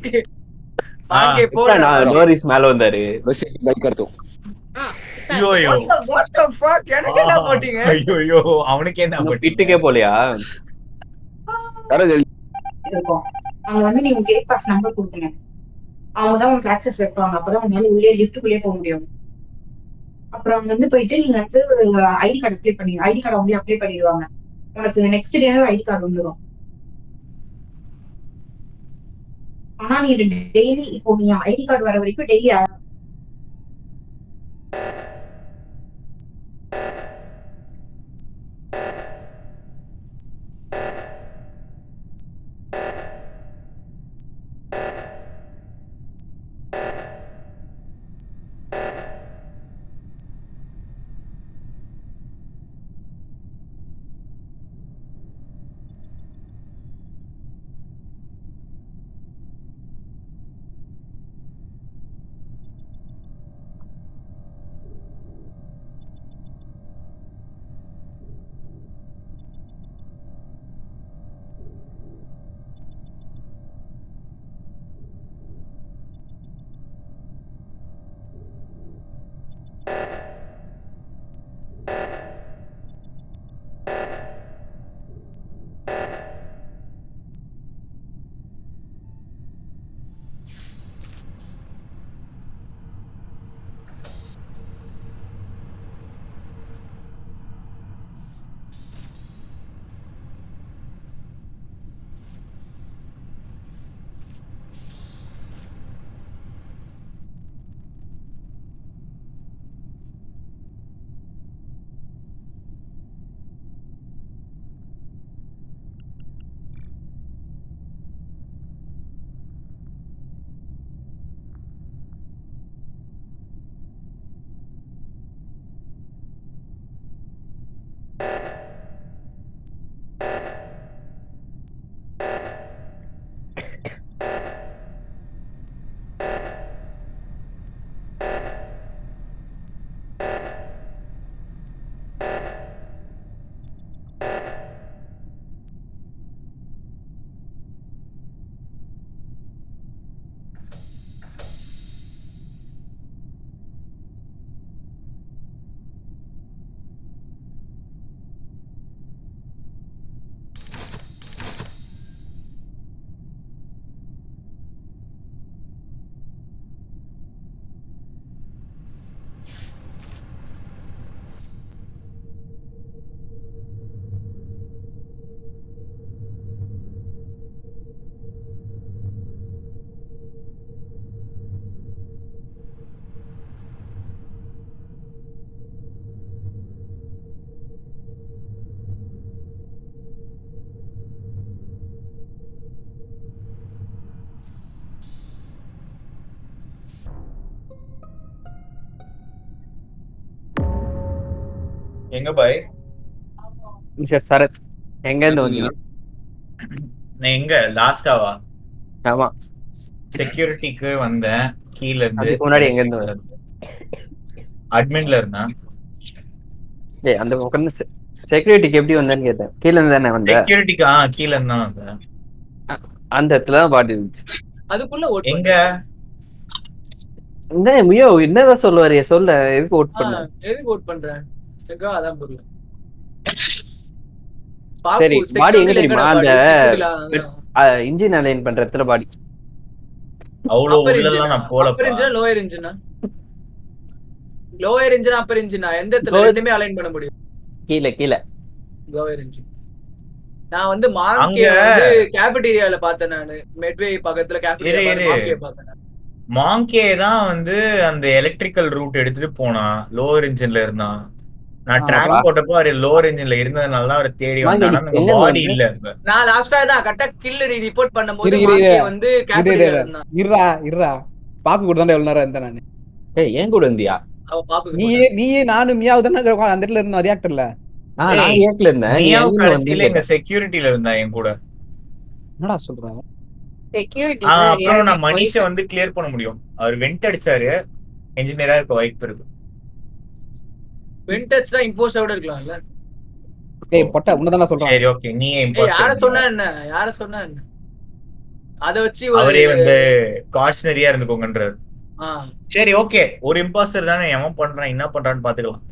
[SPEAKER 4] வாங்கே போடா.
[SPEAKER 5] நான் லோரிஸ் மேல வந்தாரு.
[SPEAKER 3] பைக் எடுத்தோம்.
[SPEAKER 1] ஐயோ ஐயோ
[SPEAKER 4] What the fuck, எனக்கு என்ன போட்டீங்க?
[SPEAKER 1] ஐயோ அவனுக்கு என்ன
[SPEAKER 5] நம்ம பிட்டுக்கே போலியா?
[SPEAKER 3] யாரோ
[SPEAKER 6] இருக்கும். அவங்க வந்து நீங்க கேட் பாஸ் நம்பர் கொடுத்தீங்க, அவங்க தான் உங்களுக்கு ஆக்சஸ் வைப்பாங்க. அப்பதான் உங்களால உள்ளே லிஃப்ட்டுக்குள்ளே போக முடியும். அப்புறம் வந்து போயிட்டு நீங்க வந்து ஐடி கார்டு அப்ளை பண்ணி ஐடி கார்டு அவங்களே அப்ளை பண்ணிடுவாங்க. உங்களுக்கு நெக்ஸ்ட் டே ஐடி கார்டு வந்துடும். ஆனா நீங்க டெய்லி இப்போ நீங்க ஐடி கார்டு வர வரைக்கும் டெய்லி
[SPEAKER 1] எங்க பாய்
[SPEAKER 5] மிஸ்டர் சரத் எங்க இருந்து வந்தீங்க?
[SPEAKER 1] நான் எங்க லாஸ்டாவா
[SPEAKER 5] ஆமா,
[SPEAKER 1] செக்யூரிட்டிக்கு வந்தேன். கீழ இருந்து
[SPEAKER 5] அதுக்கு முன்னாடி எங்க இருந்து வந்த?
[SPEAKER 1] அட்மின்ல இருந்தேன்.
[SPEAKER 5] ஏய் அந்த உட்கார்ந்து செக்யூரிட்டிக்கு எப்படி வந்தேன்னு கேட்டேன். கீழ இருந்து தானே வந்த?
[SPEAKER 1] செக்யூரிட்டிக்கு கீழ இருந்தா வந்தேன்.
[SPEAKER 5] அந்த இடத்துல தான் பாடி இருந்துச்சு.
[SPEAKER 4] அதுக்குள்ள ஓட்
[SPEAKER 1] எங்க
[SPEAKER 5] இந்த மியோ என்னதான் சொல்லுவாரு? சொல்ல எதுக்கு ஓட் பண்ண?
[SPEAKER 4] எதுக்கு ஓட் பண்றேன்? எனக்கு அதான் புரியல.
[SPEAKER 5] சரி, பாடி எங்க தெரியுமா? அந்த
[SPEAKER 4] அந்த
[SPEAKER 5] இன்ஜின் அலைன் பண்ற இடத்துல பாடி.
[SPEAKER 1] அவ்வளவு உள்ளலாம் நான் போல.
[SPEAKER 4] அப்பர் இன்ஜினா லோயர் இன்ஜினா? லோயர் இன்ஜினா அப்பர் இன்ஜினா? எந்த இடத்துல ரெண்டுமே அலைன் பண்ண முடியும்?
[SPEAKER 5] கீழ கீழ
[SPEAKER 4] லோயர் இன்ஜின். நான் வந்து மார்க்கே வந்து கேஃபடீரியால பார்த்தேன். நானு மெட்வே பக்கத்துல கேஃபடீரியா மார்க்கே பார்த்தேன்.
[SPEAKER 1] மாங்கே தான் வந்து அந்த எலக்ட்ரிக்கல் ரூட் எடுத்துட்டு போனா லோவர் இன்ஜின்ல இருந்தான். நான் ட்ராக் போட்டப்போ அவரு லோவர் இன்ஜின்ல இருந்ததுனால தான் அவரை தேடி வந்தானா நம்ம பாடி இல்ல இப்ப.
[SPEAKER 4] நான் லாஸ்டா தான் கரெக்டா கில் ரிப்போர்ட் பண்ணும்போது
[SPEAKER 2] இரு, இரு,
[SPEAKER 4] மார்க்கே
[SPEAKER 2] இரு.
[SPEAKER 4] வந்து கேபிட்டல் இருந்தான்.
[SPEAKER 2] இருடா பாக்கு கூட தான் எவ்வளவு நேரம் இருந்தேன் நானு.
[SPEAKER 5] ஏய் ஏன் கூட இருந்தியா?
[SPEAKER 4] அவ பாக்கு
[SPEAKER 2] நீ நானும் மியாவு தானே அந்த இடத்துல இருந்தோம் ரியாக்டர்ல.
[SPEAKER 5] நான்
[SPEAKER 1] ஏய்,
[SPEAKER 5] ஏக்ல இருந்தேன். நீ
[SPEAKER 1] மியாவ்
[SPEAKER 5] எங்க
[SPEAKER 1] கடைசியில
[SPEAKER 5] வந்து
[SPEAKER 1] எங்க செக்யூரிட்டில இருந்தா என் கூட.
[SPEAKER 2] என்னடா சொல்றாங்க?
[SPEAKER 8] செக்யூரிட்டி
[SPEAKER 1] அப்புறம் நான் மனிஷ வந்து கிளியர் பண்ண முடியும். அவர் வெண்ட் அடிச்சாரு, என்ஜினியரா இருக்க வாய்ப்பு இருக்கு.
[SPEAKER 4] விண்டேஜ்ல இம்போஸ்டோட இருக்கலாம்ல.
[SPEAKER 2] ஏய் பொட்டா உன்னதான சொல்றான்.
[SPEAKER 1] சரி ஓகே, நீயே
[SPEAKER 4] ஏய்
[SPEAKER 1] இம்போஸ்டர்.
[SPEAKER 4] யார சொன்னா என்ன அத வச்சு
[SPEAKER 1] அவரே வந்து காஷனரியா இருந்துக்கோங்கன்றாரு.
[SPEAKER 4] ஆ
[SPEAKER 1] சரி ஓகே, ஒரு இம்போஸ்டர் தானே, எவன் பண்றான் என்ன பண்றான்னு பாத்துக்கலாம்.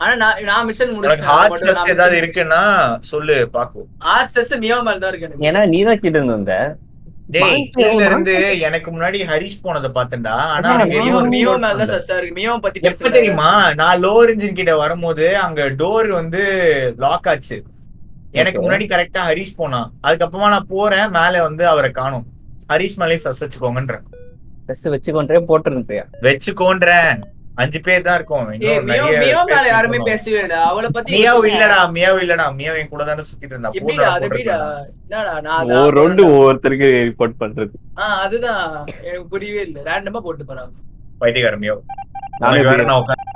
[SPEAKER 4] ஆனா நான் மிஷன்
[SPEAKER 1] உனக்கு ஹார்ட் ஸ்ட்ரெஸ் ஏதாவது இருக்குன்னா சொல்லு பாக்கு.
[SPEAKER 4] ஆக்சஸ் மியோ மேல தான் இருக்கு எனக்கு.
[SPEAKER 5] ஏன்னா நீ தான் கிட்ட இருந்து வந்த.
[SPEAKER 1] டேய் கீழ இருந்து எனக்கு முன்னாடி ஹரிஷ் போனத பார்த்தேன்டா. ஆனா
[SPEAKER 4] மியோ மேல தான் சஸ்ஸா இருக்கு. மியோ பத்தி
[SPEAKER 1] எப்ப தெரியுமா, நான் லோவர் இன்ஜின் கிட்ட வரும்போது அங்க டோர் வந்து லாக் ஆச்சு. எனக்கு முன்னாடி கரெக்டா ஹரிஷ் போனான். அதுக்கப்புறமா நான் போறேன், மேல வந்து அவரை காணோம். ஹரிஷ் மேலே சஸ் வச்சுக்கோங்கன்றேன்.
[SPEAKER 5] சஸ் வச்சுக்கொண்டே போட்டுருந்தியா?
[SPEAKER 1] வச்சுக்கோன்றேன். 5 பேர் தான் இருக்கோம்.
[SPEAKER 4] மியோ மேல யாருமே பேசவே இல்ல. அவளை பத்தி
[SPEAKER 1] மியாவ் இல்லடா, மியாவ் என் கூட தானே சுத்திட்டு இருந்தா.
[SPEAKER 4] எப்படிடா அது எப்படிடா? என்னடா நான்
[SPEAKER 5] ஒரு ரவுண்டு ஒவ்வொருத்தருக்கு ரிப்போர்ட் பண்றது.
[SPEAKER 4] அதுதான் எனக்கு புரியவே இல்ல. ரேண்டமா போட்டு போறாங்க.
[SPEAKER 1] பைத்தியக்கார மியாவ்.
[SPEAKER 5] நானே
[SPEAKER 1] வேற நான் உட்கார்ந்து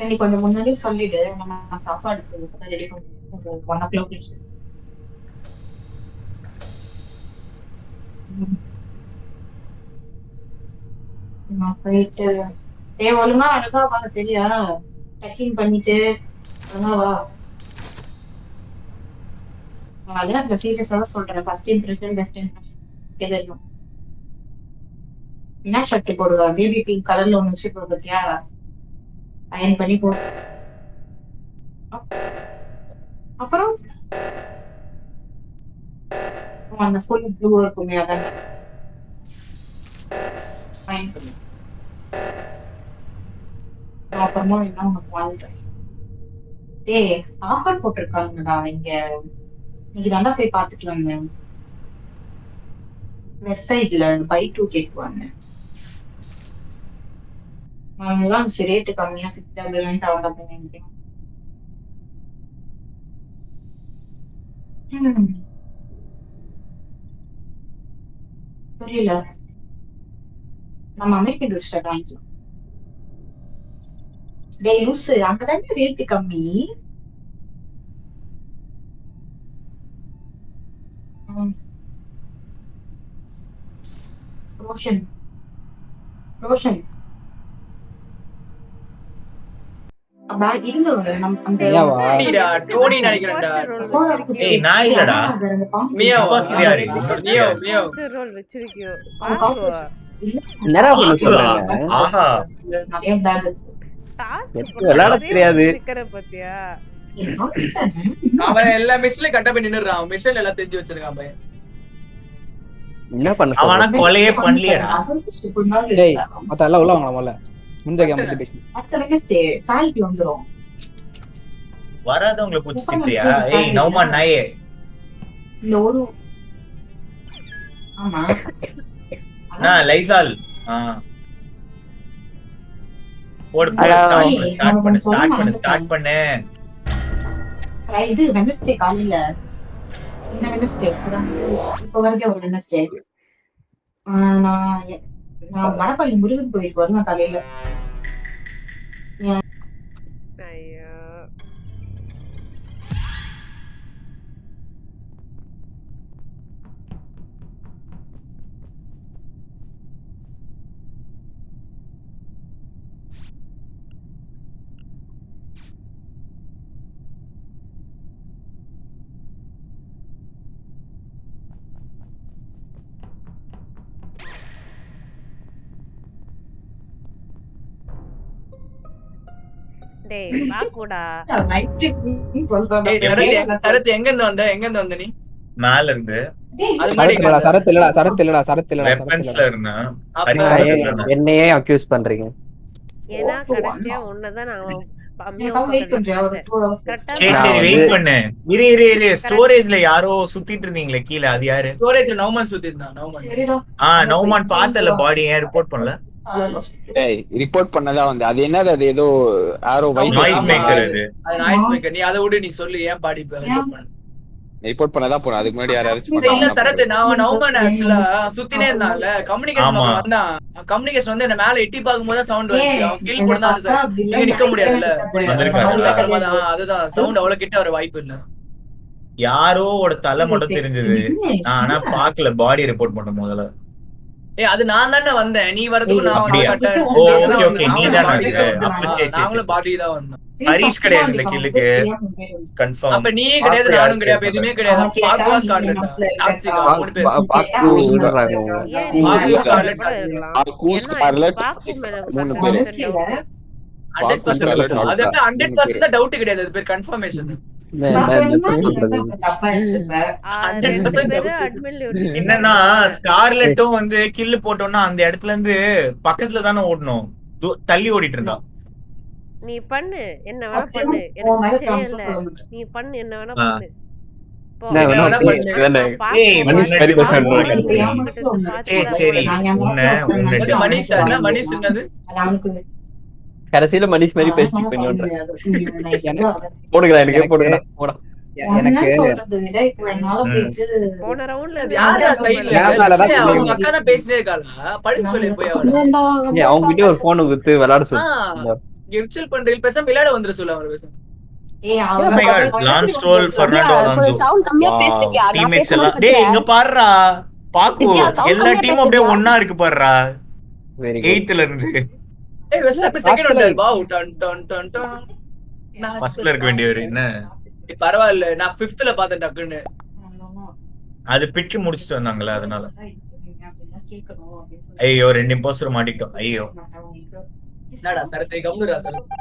[SPEAKER 6] நீ கொஞ்சம் முன்னாடி சொல்லிடு, நம்ம சாப்பாடுக்கு ரெடி பண்ணுவோம். 1 o'clock. நான் போயிட்டு ஒழுங்கா அழகா வா, சரியா? டச்சிங் பண்ணிட்டு ஒழுங்கா வா. அதெல்லாம் இந்த சீரியஸா தான் சொல்றேன். ஃபர்ஸ்ட் இம்ப்ரெஷன் பெஸ்ட் இம்ப்ரெஷன் தெரியும். என்ன ஷர்ட் போடுவா? பேபி பிங்க் கலர்ல ஒண்ணு வச்சு போடுறியா? அயன் பண்ணி போ. அப்புறம் அந்த ஃபுல் ப்ளூ இருக்குமே, அதான் அயன் பண்ணி. அப்புறமா என்ன உனக்கு வாழ்றேன். டேய் ஆஃபர் போட்டிருக்காங்கடா இங்க. நீங்க தாண்டா போய் பாத்துட்டு வந்தேன். வெப்சைட்ல buy 2 கேட்குவாங்க. அதெல்லாம் ரேட்டு கம்மியா 699 799. புரியல. நம்ம அமெரிக்கன் ரிஸ்டர் வாங்கிக்கலாம். டேய் லூசு, அங்கதானே ரேட்டு கம்மி. ரோஷன் அப்ப இருந்தவங்க அந்த
[SPEAKER 4] டோனி நினைக்கிறேன்டா.
[SPEAKER 1] ஏய் நான் இல்லடா.
[SPEAKER 4] மியாவ்
[SPEAKER 1] இம்போஸ்டர் யாரு?
[SPEAKER 4] மியாவ்
[SPEAKER 7] ரோல் வச்சிருக்கியோ?
[SPEAKER 5] என்னடா பண்ண சொல்றாங்க?
[SPEAKER 1] ஆஹா,
[SPEAKER 6] நிறைய பேக்
[SPEAKER 5] விளையாட தெரியாது.
[SPEAKER 7] பாத்தியா?
[SPEAKER 4] அவன் எல்லா மிஷன்லயும் கட்ட போய் நின்னுறான். மிஷன் எல்லாம் தெரிஞ்சு வச்சிருக்கான் பையன்.
[SPEAKER 5] என்ன பண்ண
[SPEAKER 1] அவனா
[SPEAKER 5] சொல்றாங்க?
[SPEAKER 1] கொலையே பண்ணலையடா.
[SPEAKER 2] டேய் மத்த எல்லாம் உள்ள வாங்கலாம் முதல்ல. முந்த கேம் வந்து பேசி.
[SPEAKER 6] சாலிட்டி வந்துரும்.
[SPEAKER 1] வராதவங்களை புடிச்சிட்டியா? ஏய் நௌமா நாயே.
[SPEAKER 6] இந்த ஒரு ஆமா
[SPEAKER 1] நான் லைசால். போடு ஸ்டார்ட் பண்ணு.
[SPEAKER 6] இது வெனஸ்டே காலையில. இந்த வெனஸ்டே இப்போ வரைக்கும் ஒரு வெனஸ்டே. நான் வடபழனி முருகன் கோயிலுக்கு வருவேன் காலையில.
[SPEAKER 7] ஐயோ டேய் பாக்குடா.
[SPEAKER 4] ஏய் சரத் எங்க இருந்து வந்த நீ?
[SPEAKER 1] மேல இருந்து
[SPEAKER 4] அது முன்னாடி எங்க இருந்த?
[SPEAKER 2] சரத் இல்லடா.
[SPEAKER 1] வெப்பன்ஸ்ல இருந்தேன்.
[SPEAKER 4] அப்ப
[SPEAKER 1] ஹரிஷ் பக்கத்துல இருந்தேன்.
[SPEAKER 5] என்னையே அக்யூஸ் பண்றீங்க.
[SPEAKER 7] ஏன்னா கடைசியா உன்னதான் நான்
[SPEAKER 1] சரி
[SPEAKER 5] நான்
[SPEAKER 1] சரி
[SPEAKER 5] வந்து-
[SPEAKER 1] வெயிட் பண்ணு. இரு ஸ்டோரேஜ்ல யாரோ சுத்திட்டு இருந்தீங்களே கீழ, அது யாரு?
[SPEAKER 4] ஸ்டோரேஜ்ல நௌமன் சுத்தி இருந்தான். நௌமன்
[SPEAKER 1] நௌமான் பார்த்தல பாடி, ஏன் ரிப்போர்ட் பண்ணல?
[SPEAKER 3] ஏய் ரிப்போர்ட் பண்ணதா வந்து அது என்னது, அது ஏதோ ஆரோ வைஸ்
[SPEAKER 1] நாய்ஸ் மேக்கர் அது.
[SPEAKER 4] அது நாய்ஸ் மேக்கர். நீ அதை விடு, நீ சொல்லு ஏன் பாடி
[SPEAKER 3] ரிப்போர்ட் பண்ணதா போறோம். அதுக்கு முன்னாடி யாராச்சும்
[SPEAKER 4] இல்ல சரத், நான் நௌமன் ஆக்சுவலா சுத்தினே இருந்தான்ல, கம்யூனிகேஷன்
[SPEAKER 1] ஆமா.
[SPEAKER 4] வந்தான். கம்யூனிகேஷன் வந்து என்ன மேல எட்டி பார்க்கும்போது சவுண்ட் வந்துச்சு. அவன் கில் போட்டு தான் அது நீங்க நிக்க முடியாதுல்ல.
[SPEAKER 1] வந்திருக்காரு.
[SPEAKER 4] சவுண்ட் அப்புறமா தான், அதுதான் சவுண்ட் அவ்வளவு கிட்ட வர வாய்ப்பு இல்ல.
[SPEAKER 1] யாரோ ஒரு தலை மட்டும் தெரிஞ்சது. நான் ஆனா பாக்கல பாடி ரிப்போர்ட் பண்ண முதல்ல.
[SPEAKER 4] ஏய் அது நான் தானே வந்தேன், நீ வரதுக்கு நான்
[SPEAKER 1] அப்படியா?
[SPEAKER 4] கரெக்டா
[SPEAKER 1] ஓ, okay, okay. நீ தானே வந்த. அப்ப சரி, சரி,
[SPEAKER 4] நாங்களும்
[SPEAKER 1] சரி.
[SPEAKER 4] பாடி தான் வந்தோம்.
[SPEAKER 1] ஹரிஷ் கிடையாது இந்த கில்லுக்கு கன்ஃபார்ம்.
[SPEAKER 4] அப்ப நீ கிடையாது, நானும் கிடையாது, எதுவுமே கிடையாது. பாக்குவா ஸ்கார்லெட் டாக்ஸிகா 3 பேர்.
[SPEAKER 5] பாக்கு விடுறாங்க அவங்க.
[SPEAKER 4] பாக்கு ஸ்கார்லெட்
[SPEAKER 7] பாக்கு மேல
[SPEAKER 3] 3 பேர்
[SPEAKER 4] 100% அது 100% தான் டவுட் கிடையாது, அது பேர் கன்ஃபர்மேஷன்.
[SPEAKER 1] என்னன்னா ஸ்கார்லெட்டும் வந்து கில்லு போட்டோம்னா அந்த இடத்துல இருந்து பக்கத்துல தானே ஓடணும், தள்ளி ஓடிட்டு இருந்தா.
[SPEAKER 7] நீ பண்ணு என்ன வேணா பண்ணு, எனக்கு சரியா இல்ல. நீ பண்ணு என்ன வேணா பண்ணு.
[SPEAKER 5] கடைசியில மனிஷ் மாதிரி பேசிட்டு போடுங்களா, எனக்கு போடுங்க போடா.
[SPEAKER 2] எனக்கு
[SPEAKER 7] போன ரவுண்ட்ல
[SPEAKER 4] யாரா சைடுல அவங்க அக்கா தான் பேசிட்டே இருக்காளா? படுக்க சொல்லி போய்
[SPEAKER 5] அவங்க கிட்ட ஒரு போன் குத்து விளையாட சொல்லு.
[SPEAKER 4] கிர்ச்சல் பண்றீங்க, பேசாம விளையாட வந்துற சொல்ல அவர் பேச.
[SPEAKER 1] லான்ஸ் ரோல் பெர்னாண்டோ அலோன்சோ டீம்மேட்ஸ் எல்லாம் டேய் இங்க பாருடா பாக்கு, எல்லா டீமும் அப்படியே ஒண்ணா இருக்கு பாருடா. 8th இருந்து
[SPEAKER 4] ஏய் வெஸ்ட் அப்ப செகண்ட் வந்தாரு. Wow done done done done.
[SPEAKER 1] ஃபர்ஸ்ட்ல இருக்க வேண்டியவர் என்ன?
[SPEAKER 4] பரவாயில்ல, நான் 5thல பார்த்தேன் டக்குன்னு.
[SPEAKER 1] அது பிச்சு முடிச்சிட்டு வந்தாங்களே அதனால. ஐயோ 2 இம்போஸ்டர் மாட்டிட்டோம். ஐயோ
[SPEAKER 4] என்னடா சரத்தை கம்னுடா சரத்.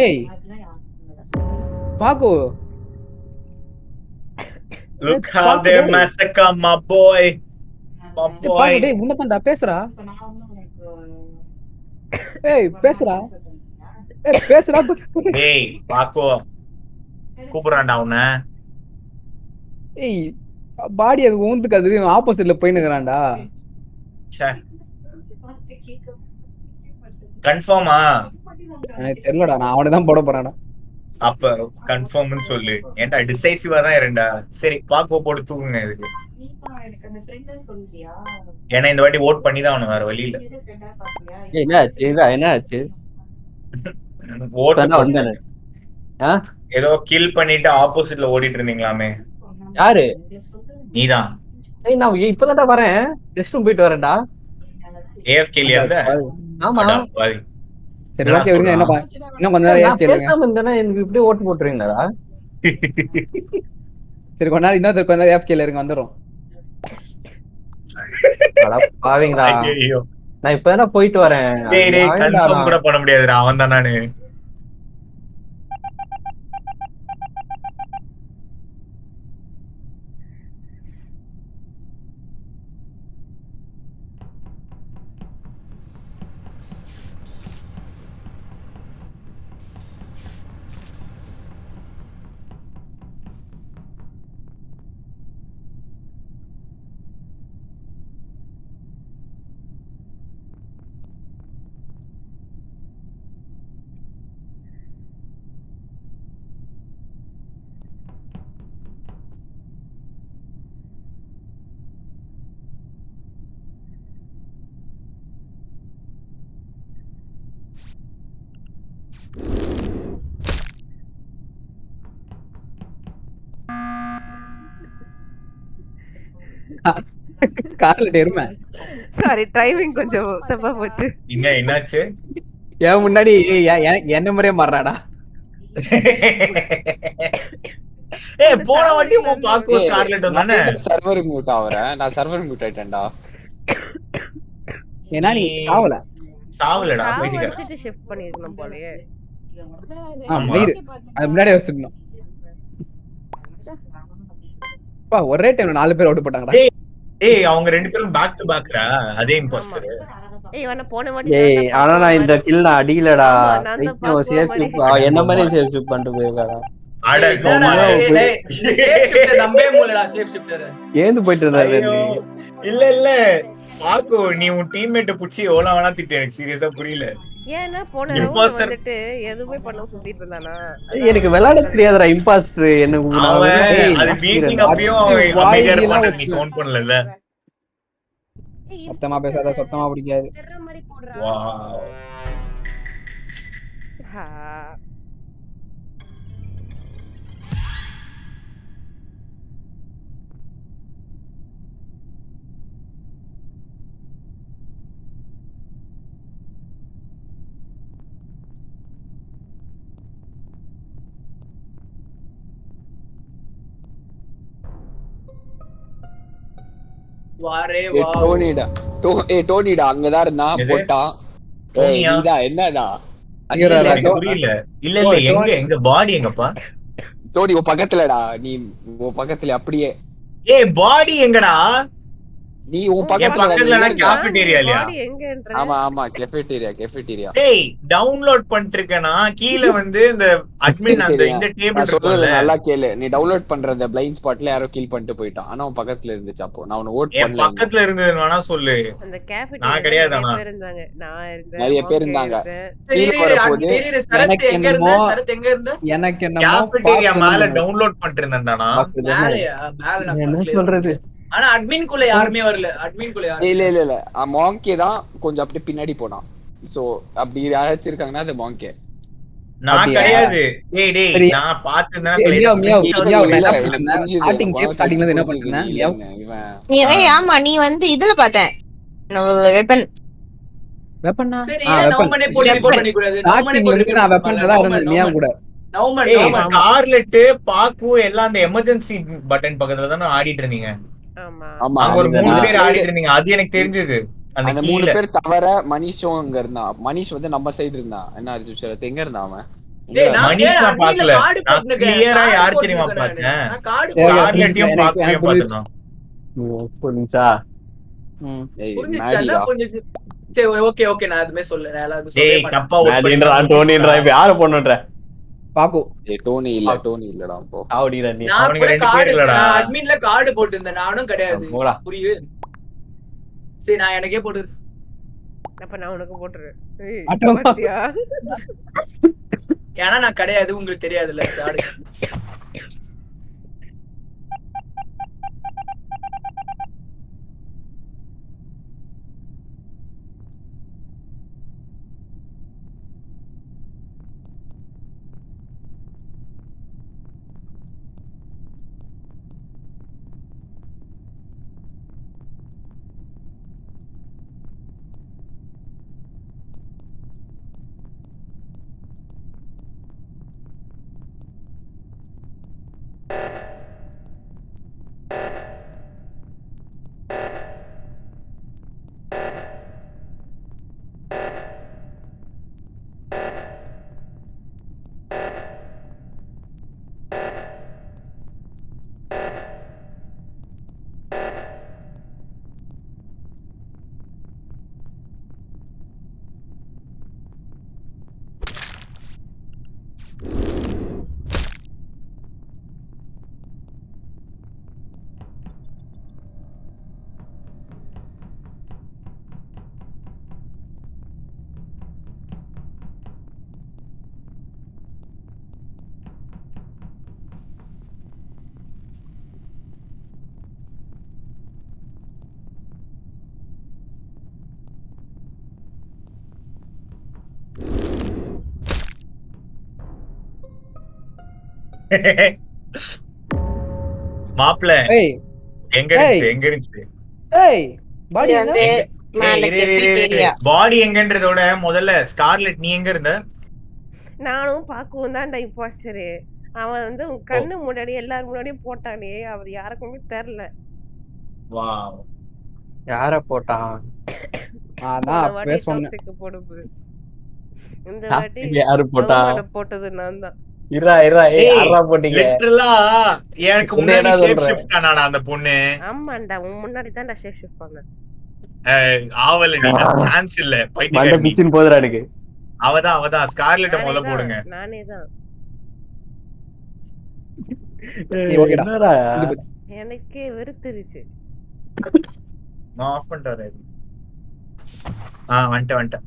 [SPEAKER 2] ஏய் பாக்கு,
[SPEAKER 1] look how they massacre my boy.
[SPEAKER 2] டேய் உன்னதான்டா பேசுறா. ஏய் பேசுறா.
[SPEAKER 1] டேய் பாக்கு கூப்பிடுறான்டா உன்னை.
[SPEAKER 2] ஏய் பாடி அது ஊந்துக்கு அது ஆப்போசிட்ல போயினுக்குறான்டா.
[SPEAKER 1] கன்ஃபார்மா?
[SPEAKER 2] எனக்கு தெரியலடா, நான் அவனை தான் போட போறேன்டா.
[SPEAKER 1] அப்ப கன்ஃபார்ம்னு சொல்லு. ஏன்டா டிசைசிவா தான் இருண்டா. சரி பாக்கு போட்டு தூக்குங்க இதுக்கு. ஏன்னா இந்த வாட்டி ஓட் பண்ணி தான் அவனு, வேற வழி இல்ல.
[SPEAKER 5] என்ன ஆச்சு
[SPEAKER 1] ஓட்
[SPEAKER 5] வந்தானே
[SPEAKER 1] ஏதோ கில் பண்ணிட்டு ஆப்போசிட்ல ஓடிட்டு இருந்தீங்களாமே.
[SPEAKER 5] யாரு?
[SPEAKER 1] நீதான்.
[SPEAKER 5] நான் இப்பதான் வரேன், ரெஸ்ட் ரூம் போயிட்டு வரேன்டா.
[SPEAKER 1] ஏஎஃப்கேல இருந்த?
[SPEAKER 5] ஆமா.
[SPEAKER 2] சரி ஓகே இருங்க, என்ன இன்னும் கொஞ்ச நேரம் ஏஎஃப்கே இருங்க.
[SPEAKER 5] பேசாம இருந்தானே எனக்கு இப்படி ஓட்டு போட்டுறீங்கடா.
[SPEAKER 2] சரி கொஞ்ச நேரம் இன்னொரு கொஞ்ச நேரம் ஏஎஃப்கேல இருங்க, வந்துறோம்.
[SPEAKER 5] அட பாவீங்களா, நான் இப்பதான் போயிட்டு வரேன்.
[SPEAKER 1] டேய் டேய் கன்ஃபார்ம் கூட பண்ண முடியாதுடா, அவன் தான் நானு.
[SPEAKER 2] ஸ்கார்லெட் எருமை.
[SPEAKER 7] சாரி டைமிங் கொஞ்சம் தப்பா போச்சு.
[SPEAKER 1] என்னாச்சு?
[SPEAKER 2] ஏன் முன்னாடி என்ன முறையே மாறாடா.
[SPEAKER 1] போன வாட்டி பாக்கோ ஸ்கார்லெட் வந்தானே.
[SPEAKER 3] சர்வர் மியூட் ஆவறேன். நான் சர்வர் மியூட் ஆயிட்டேன்டா.
[SPEAKER 2] ஏன்னா நீ
[SPEAKER 1] சாவலடா
[SPEAKER 7] சாவ
[SPEAKER 1] போயிட்டு.
[SPEAKER 7] வச்சுட்டு ஷிஃப்ட் பண்ணிருக்கணும் போலயே.
[SPEAKER 2] மயிறு அது முன்னாடி வச்சுக்கணும். ஒரே டைம்ல 4 பேர் அவுட் போட்டாங்கடா.
[SPEAKER 1] அவங்க 2 பேரும் பேக் டு பேக்டா. அதே இம்போஸ்டர்.
[SPEAKER 7] வேணா போன வாட்டி
[SPEAKER 5] ஆனா நான் இந்த கில் நான் அடிக்கலடா.
[SPEAKER 7] ஆமா, நான் தான் பாக்குற
[SPEAKER 5] என்ன மாதிரி சேவ் ஷூட் பண்ணிட்டு போயிருக்காரா.
[SPEAKER 1] அட
[SPEAKER 5] ஏந்து போயிட்டு இருந்தாரு.
[SPEAKER 1] இல்ல பாக்கோ நீ உன் டீம்மேட்ட புடிச்சு எவ்வளவு வேணா திட்டு. எனக்கு சீரியஸா புரியல.
[SPEAKER 7] ஏன்னா போன ரவுண்ட் வந்துட்டு எதுவுமே பண்ண சுத்திட்டு இருந்தானா.
[SPEAKER 5] எனக்கு விளையாட தெரியாதுடா இம்பாஸ்டர். எனக்கு
[SPEAKER 1] அது மீட்டிங் அப்பயும் அமைதியா இருப்பான்னு நீ கவுண்ட் பண்ணல.
[SPEAKER 2] சத்தமா பேசாத, சத்தமா பிடிக்காது.
[SPEAKER 1] வாவ்.
[SPEAKER 3] டோனிடா அங்கதான் இருந்தான் போட்டான். என்னடா
[SPEAKER 1] புரியல. இல்ல எங்க பாடி எங்கப்பா?
[SPEAKER 3] டோனி உன் பக்கத்துலடா. நீ உன் பக்கத்துல அப்படியே.
[SPEAKER 1] பாடி எங்கடா?
[SPEAKER 3] நீ உன் பக்கத்துல
[SPEAKER 1] கேஃபிடேரியாலயா?
[SPEAKER 3] ஆமா ஆமா கெஃபேட்டீரியா.
[SPEAKER 1] டேய் டவுன்லோட் பண்ணிட்டு இருக்கேனா கீழ வந்து இந்த அட்மின் அந்த இந்த டேபிள்
[SPEAKER 3] சொல்றது நல்லா கேளு. நீ டவுன்லோட் பண்ற அந்த பிளைண்ட் ஸ்பாட்ல யாரோ கில் பண்ணிட்டு போயிட்டான். ஆனா உன் பக்கத்துல இருந்துச்சு. அப்போ நான் உன்னை ஓட் பண்ணல.
[SPEAKER 1] பக்கத்துல இருந்தது வேணா சொல்லு.
[SPEAKER 7] அந்த கேஃபேட்டீரியா
[SPEAKER 1] நான் கிடையாது.
[SPEAKER 7] நிறைய பேர் இருந்தாங்க. நான் இருந்தேன்.
[SPEAKER 3] நிறைய பேர் இருந்தாங்க.
[SPEAKER 2] எனக்கு என்ன
[SPEAKER 1] கேஃபிடேரியா மேல டவுன்லோட் பண்ணிட்டு இருந்தேன்டா.
[SPEAKER 5] என்ன சொல்றது?
[SPEAKER 4] ஆனா அட்மின் குள்ள யாருமே வரல. அட்மின் குள்ள யாரும்
[SPEAKER 3] இல்ல மாங்கே தான் கொஞ்சம் அப்படியே பின்னாடி போனான். சோ அப்படி யாராச்சும் இருக்காங்கன்னா அது மாங்கே.
[SPEAKER 1] நான் கிடையாது. டேய் நான் பார்த்தேன்னா
[SPEAKER 2] என்ன பண்ணேன்?
[SPEAKER 8] ஆமா நீ வந்து இதுல பார்த்தேன் வெப்பன்.
[SPEAKER 2] வெப்பன்னா
[SPEAKER 4] சரி நவுமனே போலி ரிப்போர்ட் பண்ணி கூடாது. நவுமனே போலி
[SPEAKER 2] நான் வெப்பன்ல தான் இருந்தேன். மியா கூட
[SPEAKER 4] நவுமன்
[SPEAKER 1] ஸ்கார்லெட் பாக்கு எல்லாம் அந்த எமர்ஜென்சி பட்டன் பக்கத்துல தான ஆடிட்டு இருந்தீங்க.
[SPEAKER 7] ஆமா
[SPEAKER 1] அங்க ஒரு 3 பேர் ஆடிட்டு இருந்தீங்க. அது எனக்கு தெரிஞ்சது.
[SPEAKER 3] அந்த 3 பேர் தவிர மனிஷும் அங்க இருந்தான். மனிஷ் வந்து நம்ம சைடு இருந்தான். என்ன அர்ஜுன் எங்க இருந்தான் அவன்?
[SPEAKER 1] மனிஷ் நான் பார்க்கல. நான் கிளியரா யார் தெரியுமா பார்த்தேன்? ஸ்கார்லெட்டையும் பாக்கையும் பார்த்தேன்.
[SPEAKER 5] புரிஞ்சா?
[SPEAKER 4] புரிஞ்சுச்சா? புரிஞ்சுச்சு. சரி ஓகே நான் அதுமே சொல்ல. நான் எல்லாரும்
[SPEAKER 1] டேய்
[SPEAKER 4] சொல்றேன்.
[SPEAKER 1] தப்பா ஓட்
[SPEAKER 5] பண்ணின்ற டோனின்ற இப்ப யார போணுன்ற?
[SPEAKER 2] பாக்கு.
[SPEAKER 3] டோனி இல்லடா போ.
[SPEAKER 5] ஆவுடிடா நீ.
[SPEAKER 4] நான் கூட கார்டு நான் அட்மின்ல கார்டு போட்டுருந்தேன். நானும் கிடையாது. புரியுது. சரி நான் எனக்கே போடு.
[SPEAKER 7] அப்ப நான் உனக்கு போட்டுறேன்.
[SPEAKER 4] ஏன்னா நான் கிடையாது உங்களுக்கு தெரியாதுல்ல சாரி.
[SPEAKER 1] மாப்ள எங்க இருந்துச்சு
[SPEAKER 2] ஏய் பாடி
[SPEAKER 1] பாடி எங்கன்றதோட முதல்ல ஸ்கார்லெட் நீ எங்க இருந்த?
[SPEAKER 7] நானும் பாக்கவும் தான்டா இம்பாஸ்டரு. அவன் வந்து உன் கண்ணு முன்னாடி எல்லாரும் முன்னாடியும் போட்டானே, அவர் யாருக்குமே தெரியல.
[SPEAKER 1] வாவ்.
[SPEAKER 5] யார போட்டான்?
[SPEAKER 2] அதான் அப்பவே சொன்னேன்.
[SPEAKER 7] டாக்ஸிக் போடுது. இந்த வாட்டி
[SPEAKER 5] யாரு போட்டா?
[SPEAKER 7] போட்டது நான் தான்.
[SPEAKER 5] இரா ஏய் யாரா போட்டீங்க?
[SPEAKER 1] லிட்டரலா எனக்கு முன்னாடி ஷேப் ஷிஃப்ட் ஆனாடா அந்த பொண்ணு.
[SPEAKER 7] ஆமாண்டா உன் முன்னாடி தான்டா ஷேப் ஷிஃப்ட் பண்ணேன்.
[SPEAKER 1] ஆவல நீ சான்ஸ் இல்ல.
[SPEAKER 5] மண்ட
[SPEAKER 1] பைத்தியக்காரி.
[SPEAKER 5] பிச்சின் போதுடா எனக்கு.
[SPEAKER 1] அவதான் ஸ்கார்லெட்ட முதல்ல போடுங்க.
[SPEAKER 7] நானே தான்.
[SPEAKER 2] ஓகேடா.
[SPEAKER 5] என்னடா?
[SPEAKER 7] எனக்கே வெறுத்துருச்சு.
[SPEAKER 1] நான் ஆஃப் பண்ணிட்டேன். வந்துட்டேன்.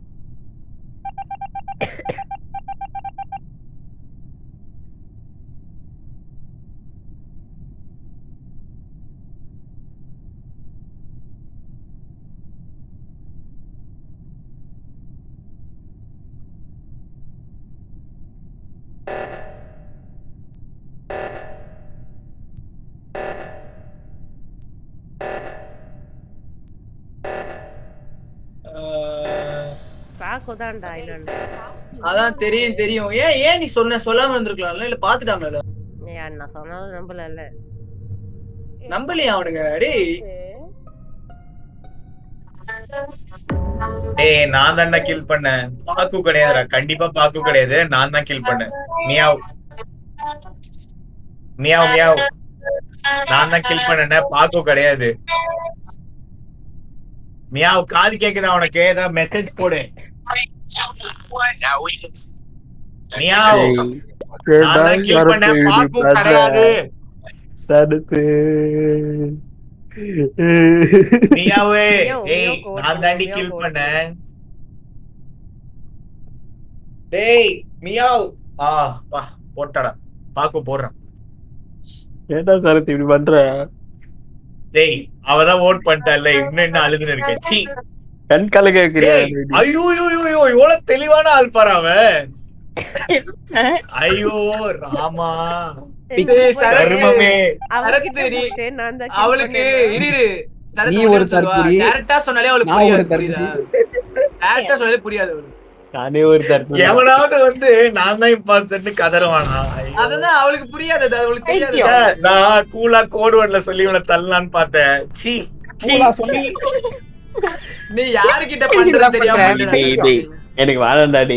[SPEAKER 7] பாக்குதான்டா இல்ல.
[SPEAKER 4] அதான் தெரியும். ஏன் நீ சொல்லாம இருந்திருக்கலாம்ல, இல்ல பாத்துட்டாங்கல.
[SPEAKER 7] நான் சொன்னாலும் நம்பல.
[SPEAKER 4] நம்பலையா அவனுங்க? டேய்
[SPEAKER 1] நான் தான்டா கில் பண்ணேன். பாக்கு கிடையாதுடா, கண்டிப்பா பாக்கு கிடையாது. நான் தான் கில் பண்ணேன். மியாவ் நான் தான் கில் பண்ணேன். பாக்கு கிடையாது. மியாவ் காது கேக்குதா உனக்கு? ஏதாவது மெசேஜ் போடு. மியாவ் நான் தான் கில் பண்ணேன். பாக்கு கிடையாது.
[SPEAKER 5] சடுத்து
[SPEAKER 1] மியாவே நான் தாண்டி கில் பண்ணேன். டேய் மியாவ் போட்டடா. பாக்கு போடுறான்.
[SPEAKER 5] ஏண்டா சரத் இப்படி பண்ற?
[SPEAKER 1] டேய் அவதான் ஓட் பண்ணிட்டால, இன்னும் என்ன அழுதுன்னு இருக்க. சீ
[SPEAKER 5] கண் கலக்க வைக்கிறியா?
[SPEAKER 1] ஐயோ இவ்வளவு தெளிவான ஆள் பாரு அவன். ஐயோ ராமா கர்மமே.
[SPEAKER 4] அவளுக்கு இரு
[SPEAKER 2] நீ ஒரு தற்குறி.
[SPEAKER 4] டைரக்டா சொன்னாலே அவளுக்கு
[SPEAKER 2] நான் ஒரு
[SPEAKER 4] புரியாது. டைரக்டா சொன்னாலே புரியாது அவளுக்கு.
[SPEAKER 5] நானே ஒரு தற்குறி.
[SPEAKER 1] எவனாவது வந்து நான் தான் இம்பாஸ்டர்னு கதறுவானா?
[SPEAKER 4] அதுதான் அவளுக்கு புரியாது. அது அவளுக்கு தெரியாது.
[SPEAKER 1] நான் கூலா கோடுவர்ல சொல்லி இவனை தள்ளலான்னு பார்த்தேன். சீ
[SPEAKER 4] நீ யாருக்கிட்ட பண்ற தெரியாம
[SPEAKER 5] எனக்கு வேணாம்டாடி.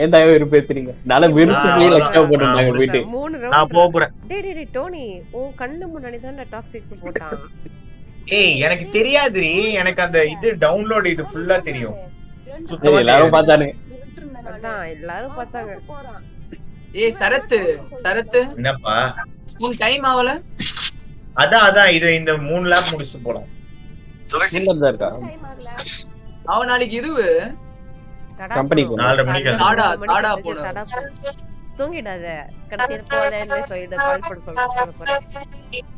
[SPEAKER 5] ஏன்டா வெறுப்பேத்துறீங்க? நல்லா வெறுத்து போய் லட்சம் போட்டுட்டாங்க போயிட்டு.
[SPEAKER 1] நான் போறேன்.
[SPEAKER 7] டேய் டோனி உன் கண்ணு முன்னாடி தான் டாக்ஸிக் போட்டான்.
[SPEAKER 1] எனக்கு தெரியாதுரி. எனக்கு அந்த இது டவுன்லோட் இது ஃபுல்லா தெரியும்.
[SPEAKER 5] எல்லாரும் பார்த்தானுங்க.
[SPEAKER 7] அதான் எல்லாரும் பார்த்தாங்க.
[SPEAKER 4] சரத்து
[SPEAKER 1] என்னப்பா
[SPEAKER 4] உன் டைம் ஆவல?
[SPEAKER 1] அதான் இது இந்த 3 லேப் முடிச்சு போலாம்.
[SPEAKER 5] இல்ல இருக்கா?
[SPEAKER 4] அவன் நாளைக்கு இது
[SPEAKER 5] கம்பெனிக்கு
[SPEAKER 1] 4:30 மணிக்கு
[SPEAKER 4] தாடா போடா.
[SPEAKER 7] தூங்கிடாத. கடைசில போறேன்னு சொல்லிட்டு கால் பண்ண போறேன்.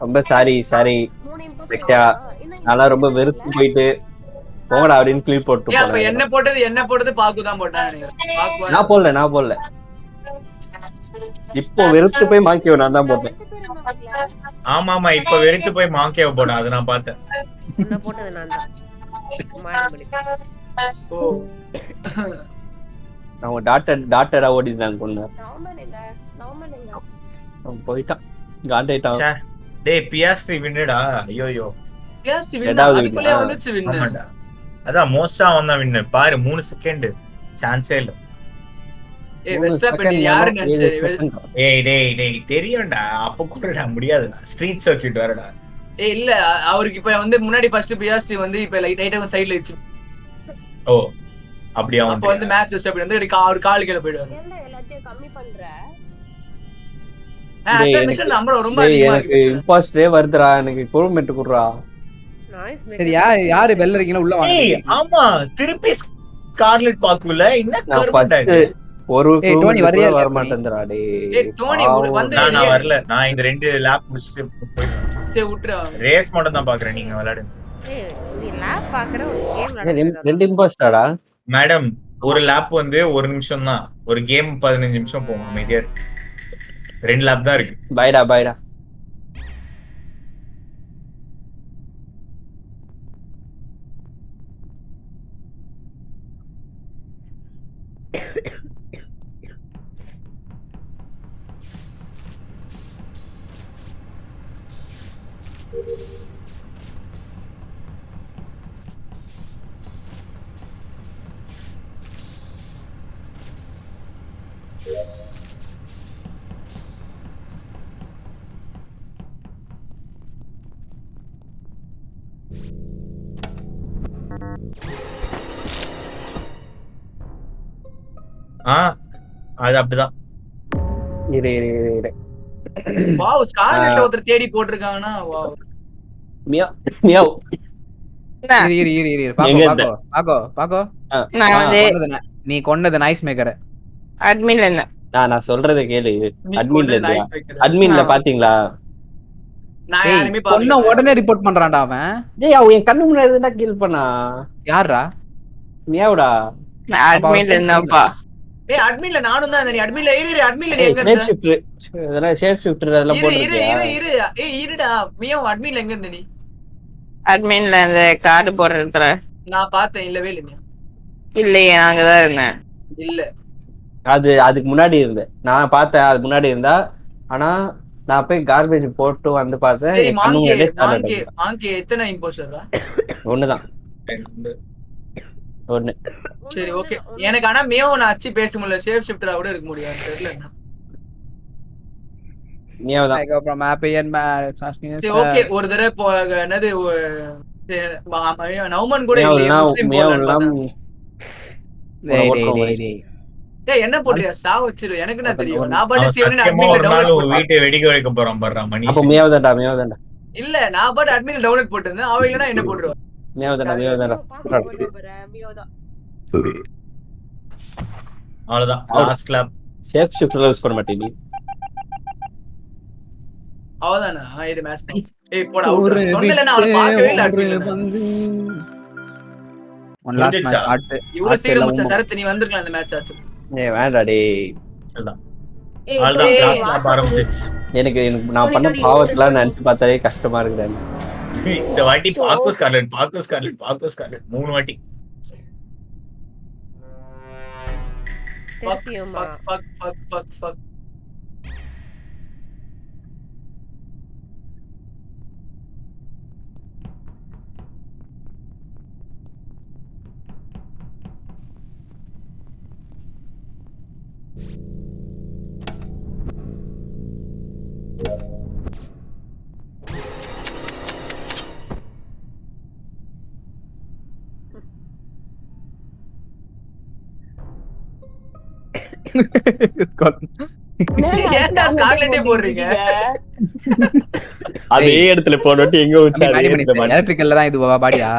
[SPEAKER 5] ரொம்ப சாரி லெக்ஸா. நான் ரொம்ப வெறுத்து போயிட்டு போங்கடா அப்படின்னு கிளிப் போட்டு
[SPEAKER 4] போறேன். என்ன போட்டது பாக்கு தான் போட்டான்.
[SPEAKER 5] நான் போடல. இப்போ வெறுத்து போய் மாக்கியோ நான் தான் போட்டேன்.
[SPEAKER 1] ஆமா இப்ப வெறுத்து போய் மாக்கியோ போட. அது நான் பார்த்தேன்.
[SPEAKER 7] என்ன போட்டது நான் தான்.
[SPEAKER 5] அவங்க டாட்டரா ஓடிட்டாங்க கொண்டு. போயிட்டான் காண்டாயிட்டான்.
[SPEAKER 1] டேய் பியாஸ்ட்ரி வின்னுடா. ஐயோ
[SPEAKER 4] பியாஸ்ட்ரி வின் அதுக்குள்ளே வந்துச்சு வின்.
[SPEAKER 1] அதான் மோஸ்டா வந்தா வின்னு பாரு. 3 செகண்ட் சான்ஸே இல்ல.
[SPEAKER 4] யாரு
[SPEAKER 1] டேய் தெரியும்டா. அப்ப கூடடா முடியாதுடா. ஸ்ட்ரீட் சர்க்யூட் வரடா.
[SPEAKER 4] இல்ல அவருக்கு இப்ப வந்து முன்னாடி ஃபர்ஸ்ட் பியாஸ்ட்ரி வந்து இப்ப லைட்டா சைடுல வச்சு.
[SPEAKER 1] ஓ அப்படியே
[SPEAKER 4] அப்ப வந்து மேட்ச் ஸ்டெப் வந்து அவர் கால் கீழ போய்டுவாரு.
[SPEAKER 8] எல்லாத்தையும் கம்மி பண்ற.
[SPEAKER 4] மிஷன் நம்பர் ரொம்ப அதிகமா இருக்கு.
[SPEAKER 5] எனக்கு இம்பாஸ்டரே வருதுடா. எனக்கு இம்ப்ரூவ்மென்ட் குடுறா.
[SPEAKER 2] சரி யாரு பெல் இருக்கீங்க உள்ள வாங்க.
[SPEAKER 1] ஆமா திருப்பி ஸ்கார்லெட் பாக்குல என்ன கர்மடா இது.
[SPEAKER 5] ஒரு டோனி வரையா வர மாட்டேங்கறா டேய்.
[SPEAKER 4] டோனி வந்து
[SPEAKER 1] நான் வரல. நான் இந்த 2 லேப் முடிச்சிட்டு போயிட்டேன்.
[SPEAKER 4] சே விட்டுற.
[SPEAKER 1] ரேஸ் மட்டும் தான் பாக்குறேன். நீங்க விளையாடுங்க.
[SPEAKER 7] நீ லேப் பாக்குற ஒரு கேம் விளையாடுற.
[SPEAKER 5] 2 இம்பாஸ்டரடா
[SPEAKER 1] மேடம். ஒரு லேப் வந்து 1 நிமிஷம் தான். ஒரு கேம் 15 நிமிஷம் போகும். அமைதியா 2 லேப் தான் இருக்கு.
[SPEAKER 5] பைடா
[SPEAKER 1] அது அப்படிதான்.
[SPEAKER 5] இரு இரு இரு இரு
[SPEAKER 4] வாவ் ஸ்கார்லெட் ஒருத்தர் தேடி போட்டிருக்காங்கன்னா வாவ்.
[SPEAKER 5] மியாவ் மியாவ்
[SPEAKER 2] இரு இரு இரு இரு பாக்கோ
[SPEAKER 8] நான் வந்து
[SPEAKER 2] நீ கொன்னது நாய்ஸ் மேக்கர்
[SPEAKER 8] அட்மின்ல இருந்தேன்.
[SPEAKER 5] நான் சொல்றத கேளு.
[SPEAKER 4] நீ
[SPEAKER 5] அட்மின்ல
[SPEAKER 4] கொண்டு
[SPEAKER 5] இருந்தியா?
[SPEAKER 4] nice maker.
[SPEAKER 5] அட்மின்ல பாத்தீங்களா?
[SPEAKER 4] நான் யாருமே
[SPEAKER 2] கொன்ன
[SPEAKER 4] பாக்கல.
[SPEAKER 2] உடனே ரிப்போர்ட் பண்றான்டா அவன்.
[SPEAKER 5] டேய் அவன் என் கண்ணு முன்னாடி இருந்தா கில் பண்ணா.
[SPEAKER 2] யாரா?
[SPEAKER 5] மியாவ்டா.
[SPEAKER 8] நான் அட்மின்ல இருந்தேன்ப்பா.
[SPEAKER 4] ஏய் அட்மின்ல நானும் தான் இருந்தேன். அட்மின்ல இரு அட்மின்ல நீ
[SPEAKER 5] ஏய்
[SPEAKER 4] எங்க
[SPEAKER 5] ஷேப்
[SPEAKER 4] இருந்த?
[SPEAKER 5] ஷிஃப்டர் இதெல்லாம் ஷேப் ஷிஃப்டர் அதெல்லாம்
[SPEAKER 4] இரு
[SPEAKER 5] போட்டுருக்கியா?
[SPEAKER 4] ஏய் இருடா. மியா அட்மின்ல எங்க இருந்த நீ?
[SPEAKER 8] அட்மின்ல அந்த கார்டு போடுற இடத்துல.
[SPEAKER 4] நான் பார்த்தேன் இல்லவே இல்ல மியா.
[SPEAKER 8] இல்லையே நான் அங்கதான் இருந்தேன்.
[SPEAKER 4] இல்ல.
[SPEAKER 5] அது அதுக்கு முன்னாடி இருந்தேன். நான் பார்த்தேன் அதுக்கு முன்னாடி இருந்தா. ஆனா நான் போய் கார்பேஜ் போட்டு வந்து பார்த்தேன்.
[SPEAKER 4] சரி
[SPEAKER 5] என் கண்ணு முன்னாடியே ஸ்டார்ட்
[SPEAKER 4] மாங்கே எத்தனை இம்போஸ்டர்டா?
[SPEAKER 5] ஒண்ணுதான். ஒண்ணு.
[SPEAKER 4] சரி ஓகே. எனக்கு ஆனா மியாவை நான் அச்சி பேச முடியல. ஷேப் ஷிஃப்டரா கூட இருக்க முடியாது தெரியல என்ன.
[SPEAKER 5] மியாவ்தான்.
[SPEAKER 2] I go from happy and mad.
[SPEAKER 4] சரி ஓகே ஒரு தடவை என்னது நௌமன் கூட இல்லையே முஸ்லிம் போடலாம். டேய் என்ன போடுறியா சா வச்சிரு எனக்கு என்ன தெரியும். நான் பாட்டு சிவனே அட்மின்ல டவுன்லோட்
[SPEAKER 1] வீட்டை வெடிக்க வைக்க போறான் பாறா மணி.
[SPEAKER 5] அப்ப மியாவ்தான்டா.
[SPEAKER 4] இல்ல நான் பாட்டு அட்மின்ல டவுன்லோட் போட்டுருந்தேன். அவ இல்லனா என்ன போடுறா?
[SPEAKER 5] மியாவ்தான்டா.
[SPEAKER 1] அவ்வளவுதான் last clap.
[SPEAKER 5] Shape shifter use பண்ண மாட்டே நீ.
[SPEAKER 4] அவதானா இது மேட்ச் பண்ணு. ஏய் போடா அவுட். சொன்னல நான் அவளை பார்க்கவே இல்ல அட்மின்ல.
[SPEAKER 2] ஒன் லாஸ்ட் மேட்ச் ஆட்.
[SPEAKER 4] இவ்வளவு சீக்கிரம் முடிச்ச சரத் நீ வந்திருக்கலாம் இந்த மேட்ச் ஆச்சு.
[SPEAKER 5] ஏய் வேண்டா டேய்.
[SPEAKER 1] அவ்வளவுதான் லாஸ்ட் கிளாப் ஆரம்பிச்சிச்சு.
[SPEAKER 5] எனக்கு நான் பண்ண பாவத்தலாம் நினைச்சு பார்த்தாலே கஷ்டமா இருக்குடா.
[SPEAKER 1] இந்த வாட்டி பாக்கோ ஸ்கார்லெட் 3 வாட்டி.
[SPEAKER 4] fuck. ஏன்டா ஸ்கார்லெட்டே போடுறீங்க?
[SPEAKER 5] அதே இடத்துல போனோட்டி எங்க வச்சாரு?
[SPEAKER 2] எலக்ட்ரிக்கல்ல தான் இது பாடியா?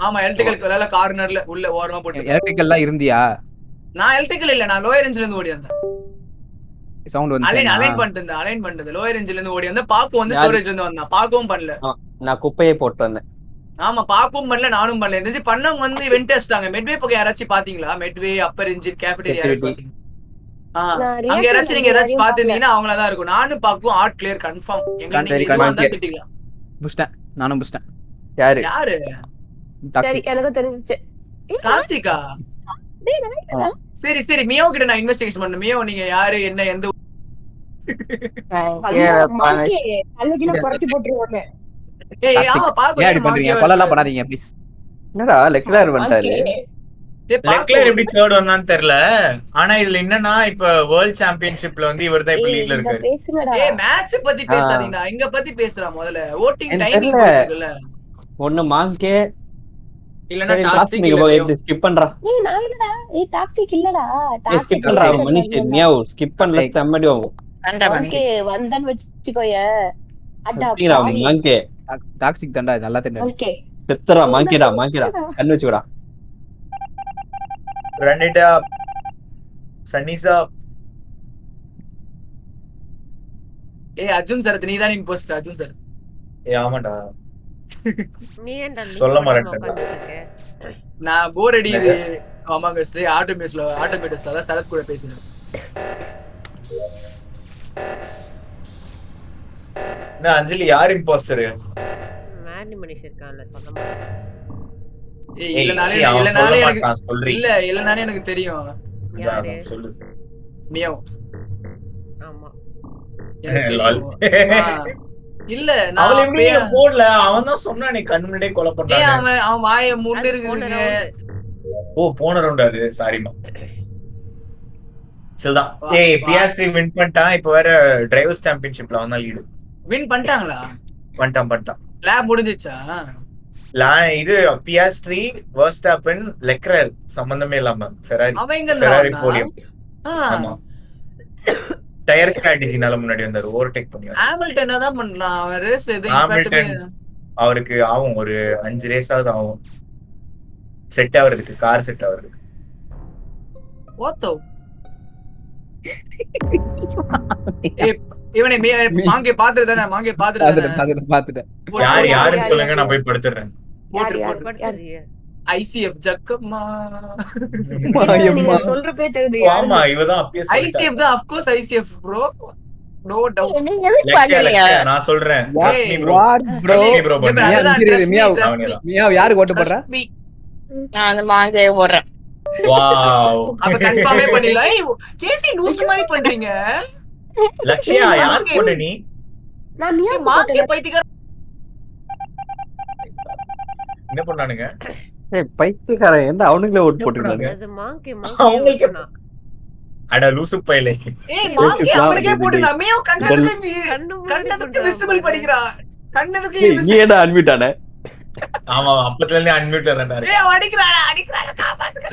[SPEAKER 4] ஆமா எலக்ட்ரிக்கல் கார்னர்ல உள்ள ஓரமா போட்டு.
[SPEAKER 2] எலக்ட்ரிக்கல்ல இருந்தியா?
[SPEAKER 4] நான் எலக்ட்ரிக்கல் இல்ல நான் லோயர் ரேஞ்சில இருந்து ஓடி வந்தேன்.
[SPEAKER 2] சவுண்ட் வந்து
[SPEAKER 4] அலைன் பண்ணிட்டு லோயர் ரேஞ்சில இருந்து ஓடி வந்தேன். பாக்கு வந்து ஸ்டோரேஜ்ல இருந்து வந்தான். பாக்கவும் பண்ணல.
[SPEAKER 5] நான் குப்பையே போட்டு வந்தேன்.
[SPEAKER 4] ஆமா பாக்கவும் பண்ணல நானும் பண்ணல. இந்த பண்ணவங்க வந்து வென்டஸ்டாங்க. மெட்வே பக்கம் யாராச்சும் பாத்தீங்களா? மெட்வே அப்பர் இன்ஜின் கேஃபேட்டரியா யாராச்சும் பாத்தீங்க? அங்க யாராச்சும் நீங்க ஏதாச்சும் பாத்துருந்தீங்கன்னா அவங்களா தான் இருக்கும். நானும் பாக்கும் ஆட் கிளியர் கன்ஃபார்ம். எங்க நீங்க வந்தா திட்டிக்கலாம்.
[SPEAKER 2] புஷ்டேன் நானும் புஷ்டேன்.
[SPEAKER 4] யாரு
[SPEAKER 8] சரி எனக்கு தெரிஞ்சிச்சு.
[SPEAKER 4] டாக்ஸிகா? சரி மியோ கிட்ட நான் இன்வெஸ்டிகேஷன் பண்ணேன். மியோ நீங்க யாரு என்ன எந்த ஏய் ஆமா பாக்க
[SPEAKER 2] ஏன் பண்றீங்க? கொல்லலாம் பண்ணாதீங்க ப்ளீஸ்.
[SPEAKER 5] என்னடா லெக்லர் வந்துட்டாரு.
[SPEAKER 1] லெக்லர் எப்படி தேர்ட் வந்தான்னு தெரியல. ஆனா இதுல என்னன்னா இப்ப வேர்ல்ட் சாம்பியன்ஷிப்ல வந்து இவர்தான் இப்ப லீட்ல இருக்காரு.
[SPEAKER 4] ஏய் மேட்ச் பத்தி பேசாதீங்கடா. இங்க பத்தி பேசுறா முதல்ல. வோட்டிங் டைமிங் இருக்குல்ல.
[SPEAKER 5] ஒண்ணு மாங்கே
[SPEAKER 4] இல்லனா
[SPEAKER 5] டாஸ்க் நீங்க எப்படி ஸ்கிப் பண்றா?
[SPEAKER 8] ஏய் நான் இல்லடா. ஏய் டாஸ்க் இல்லடா.
[SPEAKER 5] டாஸ்க் ஸ்கிப் பண்றா மனுஷே. மியாவ் ஸ்கிப் பண்ணல செம்மடி ஆகும்.
[SPEAKER 8] ஓகே வந்தன் வெச்சுக்கோயே. அடா
[SPEAKER 5] மாங்கே
[SPEAKER 2] டாக்ஸிக் தண்டா நல்லா தெரியும்.
[SPEAKER 8] ஓகே
[SPEAKER 5] செத்துறா மாங்கேடா கண்ணு வச்சுடா.
[SPEAKER 1] ரன்னிட்டா சன்னிசா.
[SPEAKER 4] ஏய் அர்ஜுன் சரத் நீ தான் இம்போஸ்டர். அர்ஜுன் சரத்.
[SPEAKER 1] ஏய் ஆமாடா.
[SPEAKER 7] நீ ஏன்டா
[SPEAKER 1] சொல்ல மாட்டேன்.
[SPEAKER 4] நான் போர் அடிக்குது. ஆமாங்க ஸ்டே ஆட்டோமேட்டஸ்ல தான் சரத் கூட பேசினேன்.
[SPEAKER 1] நான் அஞ்சலி யார் இம்போஸ்டர்?
[SPEAKER 7] மேடி மனிஷ் இருக்கான்ல சொல்ல மாட்டேன்.
[SPEAKER 4] ஏய் இல்லனாலே எனக்கு தெரியும்.
[SPEAKER 7] யாரு?
[SPEAKER 1] சொல்லு.
[SPEAKER 4] மியாவ்.
[SPEAKER 7] ஆமா.
[SPEAKER 4] எனக்கு
[SPEAKER 1] லால்.
[SPEAKER 4] தெரியும். இல்ல நான்
[SPEAKER 1] அவள எப்படி
[SPEAKER 4] அப்பயே
[SPEAKER 1] நீங்க போடல? அவன் தான் சொன்னானே கண் முன்னாடியே கொலை பண்ணானே.
[SPEAKER 4] அவன் வாயை முன்னு
[SPEAKER 7] அது போன
[SPEAKER 4] இருக்குதுங்க.
[SPEAKER 7] round.
[SPEAKER 1] ஓ போன ரவுண்ட் அது. சாரிமா. சரிதான்.
[SPEAKER 4] வா-
[SPEAKER 1] ஏய்
[SPEAKER 4] வா.
[SPEAKER 1] பியாஸ்ட்ரி வின் பண்ணிட்டான். இப்போ வேற டிரைவர்ஸ் சாம்பியன்ஷிப்ல அவன் தான் லீடு.
[SPEAKER 4] வின் பண்ணிட்டாங்களா?
[SPEAKER 1] பண்ணிட்டான்.
[SPEAKER 4] லேப் முடிஞ்சிச்சா?
[SPEAKER 1] இது பியாஸ்ட்ரி, வெர்ஸ்டாப்பன், லெக்ரல் சம்பந்தமே இல்லாம ஃபெராரி.
[SPEAKER 4] அவன் எங்க
[SPEAKER 1] ஃபெராரி
[SPEAKER 4] இருந்தா?
[SPEAKER 1] போடியம். ஆமா. டயர் ஸ்ட்ராட்டஜினால முன்னாடி வந்தாரு. ஓவர்டேக் பண்ணியாரு.
[SPEAKER 4] ஹாமில்டன் தான் பண்றான். அவன் ரேஸ்ல எதுவும்
[SPEAKER 1] ஹாமில்டன்
[SPEAKER 4] இம்பாக்ட்
[SPEAKER 1] அவருக்கு ஆகும் ஒரு 5 ரேஸாவது ஆகும் செட் ஆவறதுக்கு, கார் செட் ஆவறதுக்கு.
[SPEAKER 4] ஓத்தோ. இவனை மாங்கே பாத்துறதானே? மாங்கே பாத்துறதானே?
[SPEAKER 2] பாத்துட்டேன்.
[SPEAKER 1] யாருன்னு சொல்லுங்க, நான் போய் படுத்துறேன்.
[SPEAKER 7] படுத்துறியே.
[SPEAKER 4] ஐசிஎஃப் ஜக்கம்மா.
[SPEAKER 8] நீங்க சொல்ற பேர் தெரியுது.
[SPEAKER 1] ஆமா இவதான் அப்பயே
[SPEAKER 4] ஐசிஎஃப் தான், of course ICF bro. No doubt.
[SPEAKER 1] லெக்சியா நான் சொல்றேன். Trust me bro.
[SPEAKER 2] What bro?
[SPEAKER 1] Trust me bro.
[SPEAKER 2] மியா யாருக்கு ஓட்டு போடுற?
[SPEAKER 8] நான் அந்த மாங்காயை போடுறேன்.
[SPEAKER 1] வாவ்.
[SPEAKER 4] அப்ப கன்ஃபார்மே பண்ணிடலாம். ஏய் கேட்டி லூஸ் மாதிரி பண்றீங்க.
[SPEAKER 1] லக்ஷ்யா யார் போட்ட நீ?
[SPEAKER 8] நான் மியா
[SPEAKER 4] மாங்கே பைத்தியக்கார.
[SPEAKER 1] என்ன பண்ணானுங்க?
[SPEAKER 5] ஏய் பைத்தியக்காரன் என்ன அவனுங்களே ஓட் போட்டுருக்காங்க.
[SPEAKER 7] அது மாங்கி
[SPEAKER 1] அவங்களுக்கு அட லூசு பையலே.
[SPEAKER 4] ஏய் மாங்கே அவனுக்கே போடுடா. மியா கண்ணதுக்கு
[SPEAKER 7] கண்ணு
[SPEAKER 4] விசிபிள் படிக்கிறா. கண்ணதுக்கு
[SPEAKER 5] நீ என்ன அன்மியூட் ஆன?
[SPEAKER 1] ஆமா அப்பத்துல இருந்தே அன்மியூட் ஆறடா.
[SPEAKER 4] ஏய் அடிக்குறாடா காப்பாத்துடா.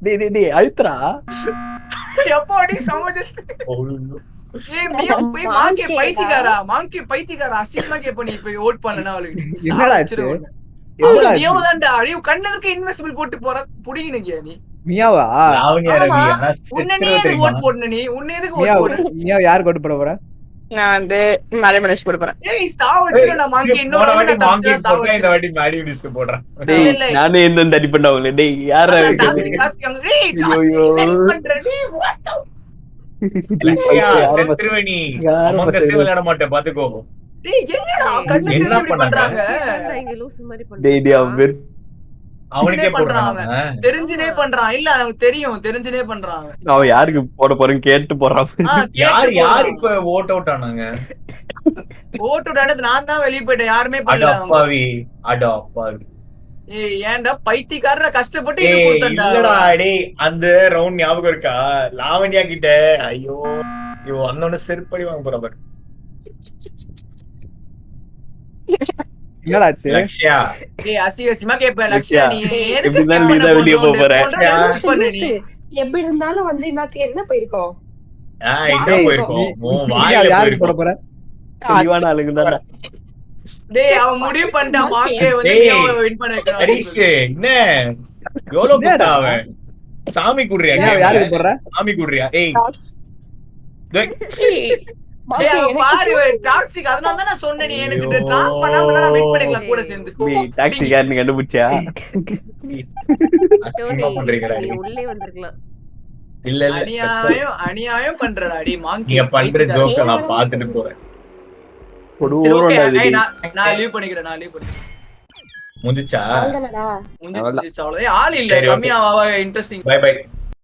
[SPEAKER 5] டேய் அழுத்துறா.
[SPEAKER 4] எப்போ அடி சமஜஸ்ட். ஏய் மியா போய் மாங்கே பைத்தியக்காரா அசிங்கமா கேப்ப. நீ போய் ஓட் பண்ணனா அவளுக்கு
[SPEAKER 2] என்னடா ஆச்சு?
[SPEAKER 4] மியா தான்டா. அடி கண்ணதுக்கு இன்வெஸ்ட்மென்ட் போட்டு போற புடிங்கினீங்க நீ.
[SPEAKER 2] மியாவா?
[SPEAKER 1] லாவண்யா ரவி ஆனா
[SPEAKER 4] உன்னே எதுக்கு ஓட் போடுன நீ? உன்னே எதுக்கு
[SPEAKER 2] மியா
[SPEAKER 4] ஓட் போடுன?
[SPEAKER 2] மியா யாருக்கு ஓட்டு போட போற?
[SPEAKER 8] நான் வந்து மலைமலேஷ் போடுறேன்.
[SPEAKER 4] ஏய் ஸ்டாவ் வச்சிரடா மாங்கே. இன்னொரு வாட்டி நான்
[SPEAKER 1] மாங்கி
[SPEAKER 4] தப்பியா ஸ்டாவ்
[SPEAKER 1] போட்டா இந்த வாட்டி மேடி டிஸ்க் போடுறேன்.
[SPEAKER 5] டேய்
[SPEAKER 4] இல்ல.
[SPEAKER 5] நானே இந்த தடி பண்ணவங்களே. டேய் யாரா இருக்கு?
[SPEAKER 1] லக்ஷ்யா செத்ருவனி அமங்கஸ் விளையாட மாட்டேன் பாத்துக்கோ. என்ன பண்ணாங்க?
[SPEAKER 7] இங்க லூசு மாதிரி
[SPEAKER 5] டேய் அவன்
[SPEAKER 1] அவனுக்கே
[SPEAKER 4] பண்றான்.
[SPEAKER 1] போடுறான்.
[SPEAKER 4] தெரிஞ்சுனே பண்றான். இல்ல அவனுக்கு தெரியும், தெரிஞ்சுனே பண்றான்.
[SPEAKER 5] அவன் யாருக்கு போட போறேன்னு கேட்டு போறான்.
[SPEAKER 1] யார் இப்ப ஓட் அவுட் ஆனாங்க?
[SPEAKER 4] ஓட்டு விடாது நான் தான் வெளிய போயிட்டேன். யாருமே
[SPEAKER 1] அட
[SPEAKER 4] பண்ணல.
[SPEAKER 1] அப்பாவி.
[SPEAKER 4] ஏய் ஏன்டா பைத்தியக்காரரை கஷ்டப்பட்டு இது
[SPEAKER 1] ஏய்
[SPEAKER 4] கொடுத்தடா.
[SPEAKER 1] இல்லடா டேய் அந்த ரவுண்ட் ஞாபகம் இருக்கா? லாவண்யா கிட்ட ஐயோ இவ வந்தோட செருப்படி வாங்க போற பாரு.
[SPEAKER 2] என்னடா ஆச்சு?
[SPEAKER 1] லக்ஷ்யா
[SPEAKER 4] ஏய் அசிங்கமா கேப்ப லக்ஷ்யா. நீ எதுக்கு
[SPEAKER 5] எப்படிதான்
[SPEAKER 4] ஸ்கிப்
[SPEAKER 5] நீ
[SPEAKER 4] பண்ண
[SPEAKER 5] தான் வெளிய
[SPEAKER 4] போற?
[SPEAKER 5] போற?
[SPEAKER 4] பண்ணு நீ.
[SPEAKER 8] எப்படி இருந்தாலும் வந்து இன்னைக்கு என்ன போயிருக்கோம்?
[SPEAKER 1] எங்க
[SPEAKER 2] டேய்,
[SPEAKER 1] போயிருக்கோம்? உன்
[SPEAKER 2] மியா
[SPEAKER 1] வாயில
[SPEAKER 2] யாருக்கு போட
[SPEAKER 1] போயிருக்கோம்.
[SPEAKER 2] போற?
[SPEAKER 5] தெளிவான ஆளுங்க தானே.
[SPEAKER 4] டேய் அவன் முடிவு பண்ணிட்டான். மாக்கே வந்து
[SPEAKER 1] டேய்,
[SPEAKER 4] நீ வின் பண்ண வைக்கணும்.
[SPEAKER 1] ஹரிஷ் என்ன எவ்வளவு குட்டா அவன்? சாமி குடுறியா?
[SPEAKER 2] மியா யாருக்கு போடுற?
[SPEAKER 1] சாமி குடுறியா? ஏய் டேய்,
[SPEAKER 4] டேய் அவன் பாரு டாக்ஸிக். அதனால தான் நான் சொன்னேன் நீ எனக்கு ட்ராப் பண்ணாம தான் வின் பண்ணிக்கலாம் கூட சேர்ந்து.
[SPEAKER 5] டேய் டாக்ஸி காரன் கண்டுபிடிச்சா?
[SPEAKER 1] அசிங்கமா பண்றீங்கடா
[SPEAKER 7] நீ
[SPEAKER 1] நீ.
[SPEAKER 7] உள்ளே வந்திருக்கலாம்.
[SPEAKER 1] இல்ல
[SPEAKER 4] அநியாயம் பண்றடா அடி மாங்கி.
[SPEAKER 1] நீங்க பண்ற ஜோக்க நான் பாத்துட்டு போறேன்.
[SPEAKER 4] சரி ஓகே. நான் லீவ் பண்ணிக்கிறேன்.
[SPEAKER 1] முடிச்சா?
[SPEAKER 8] வாங்கடா.
[SPEAKER 4] முடிஞ்சிச்சு அவ்வளவுதான். ஆள் இல்ல.
[SPEAKER 1] சரி, okay.
[SPEAKER 4] கம்மியா இன்ட்ரெஸ்டிங்.
[SPEAKER 1] By by.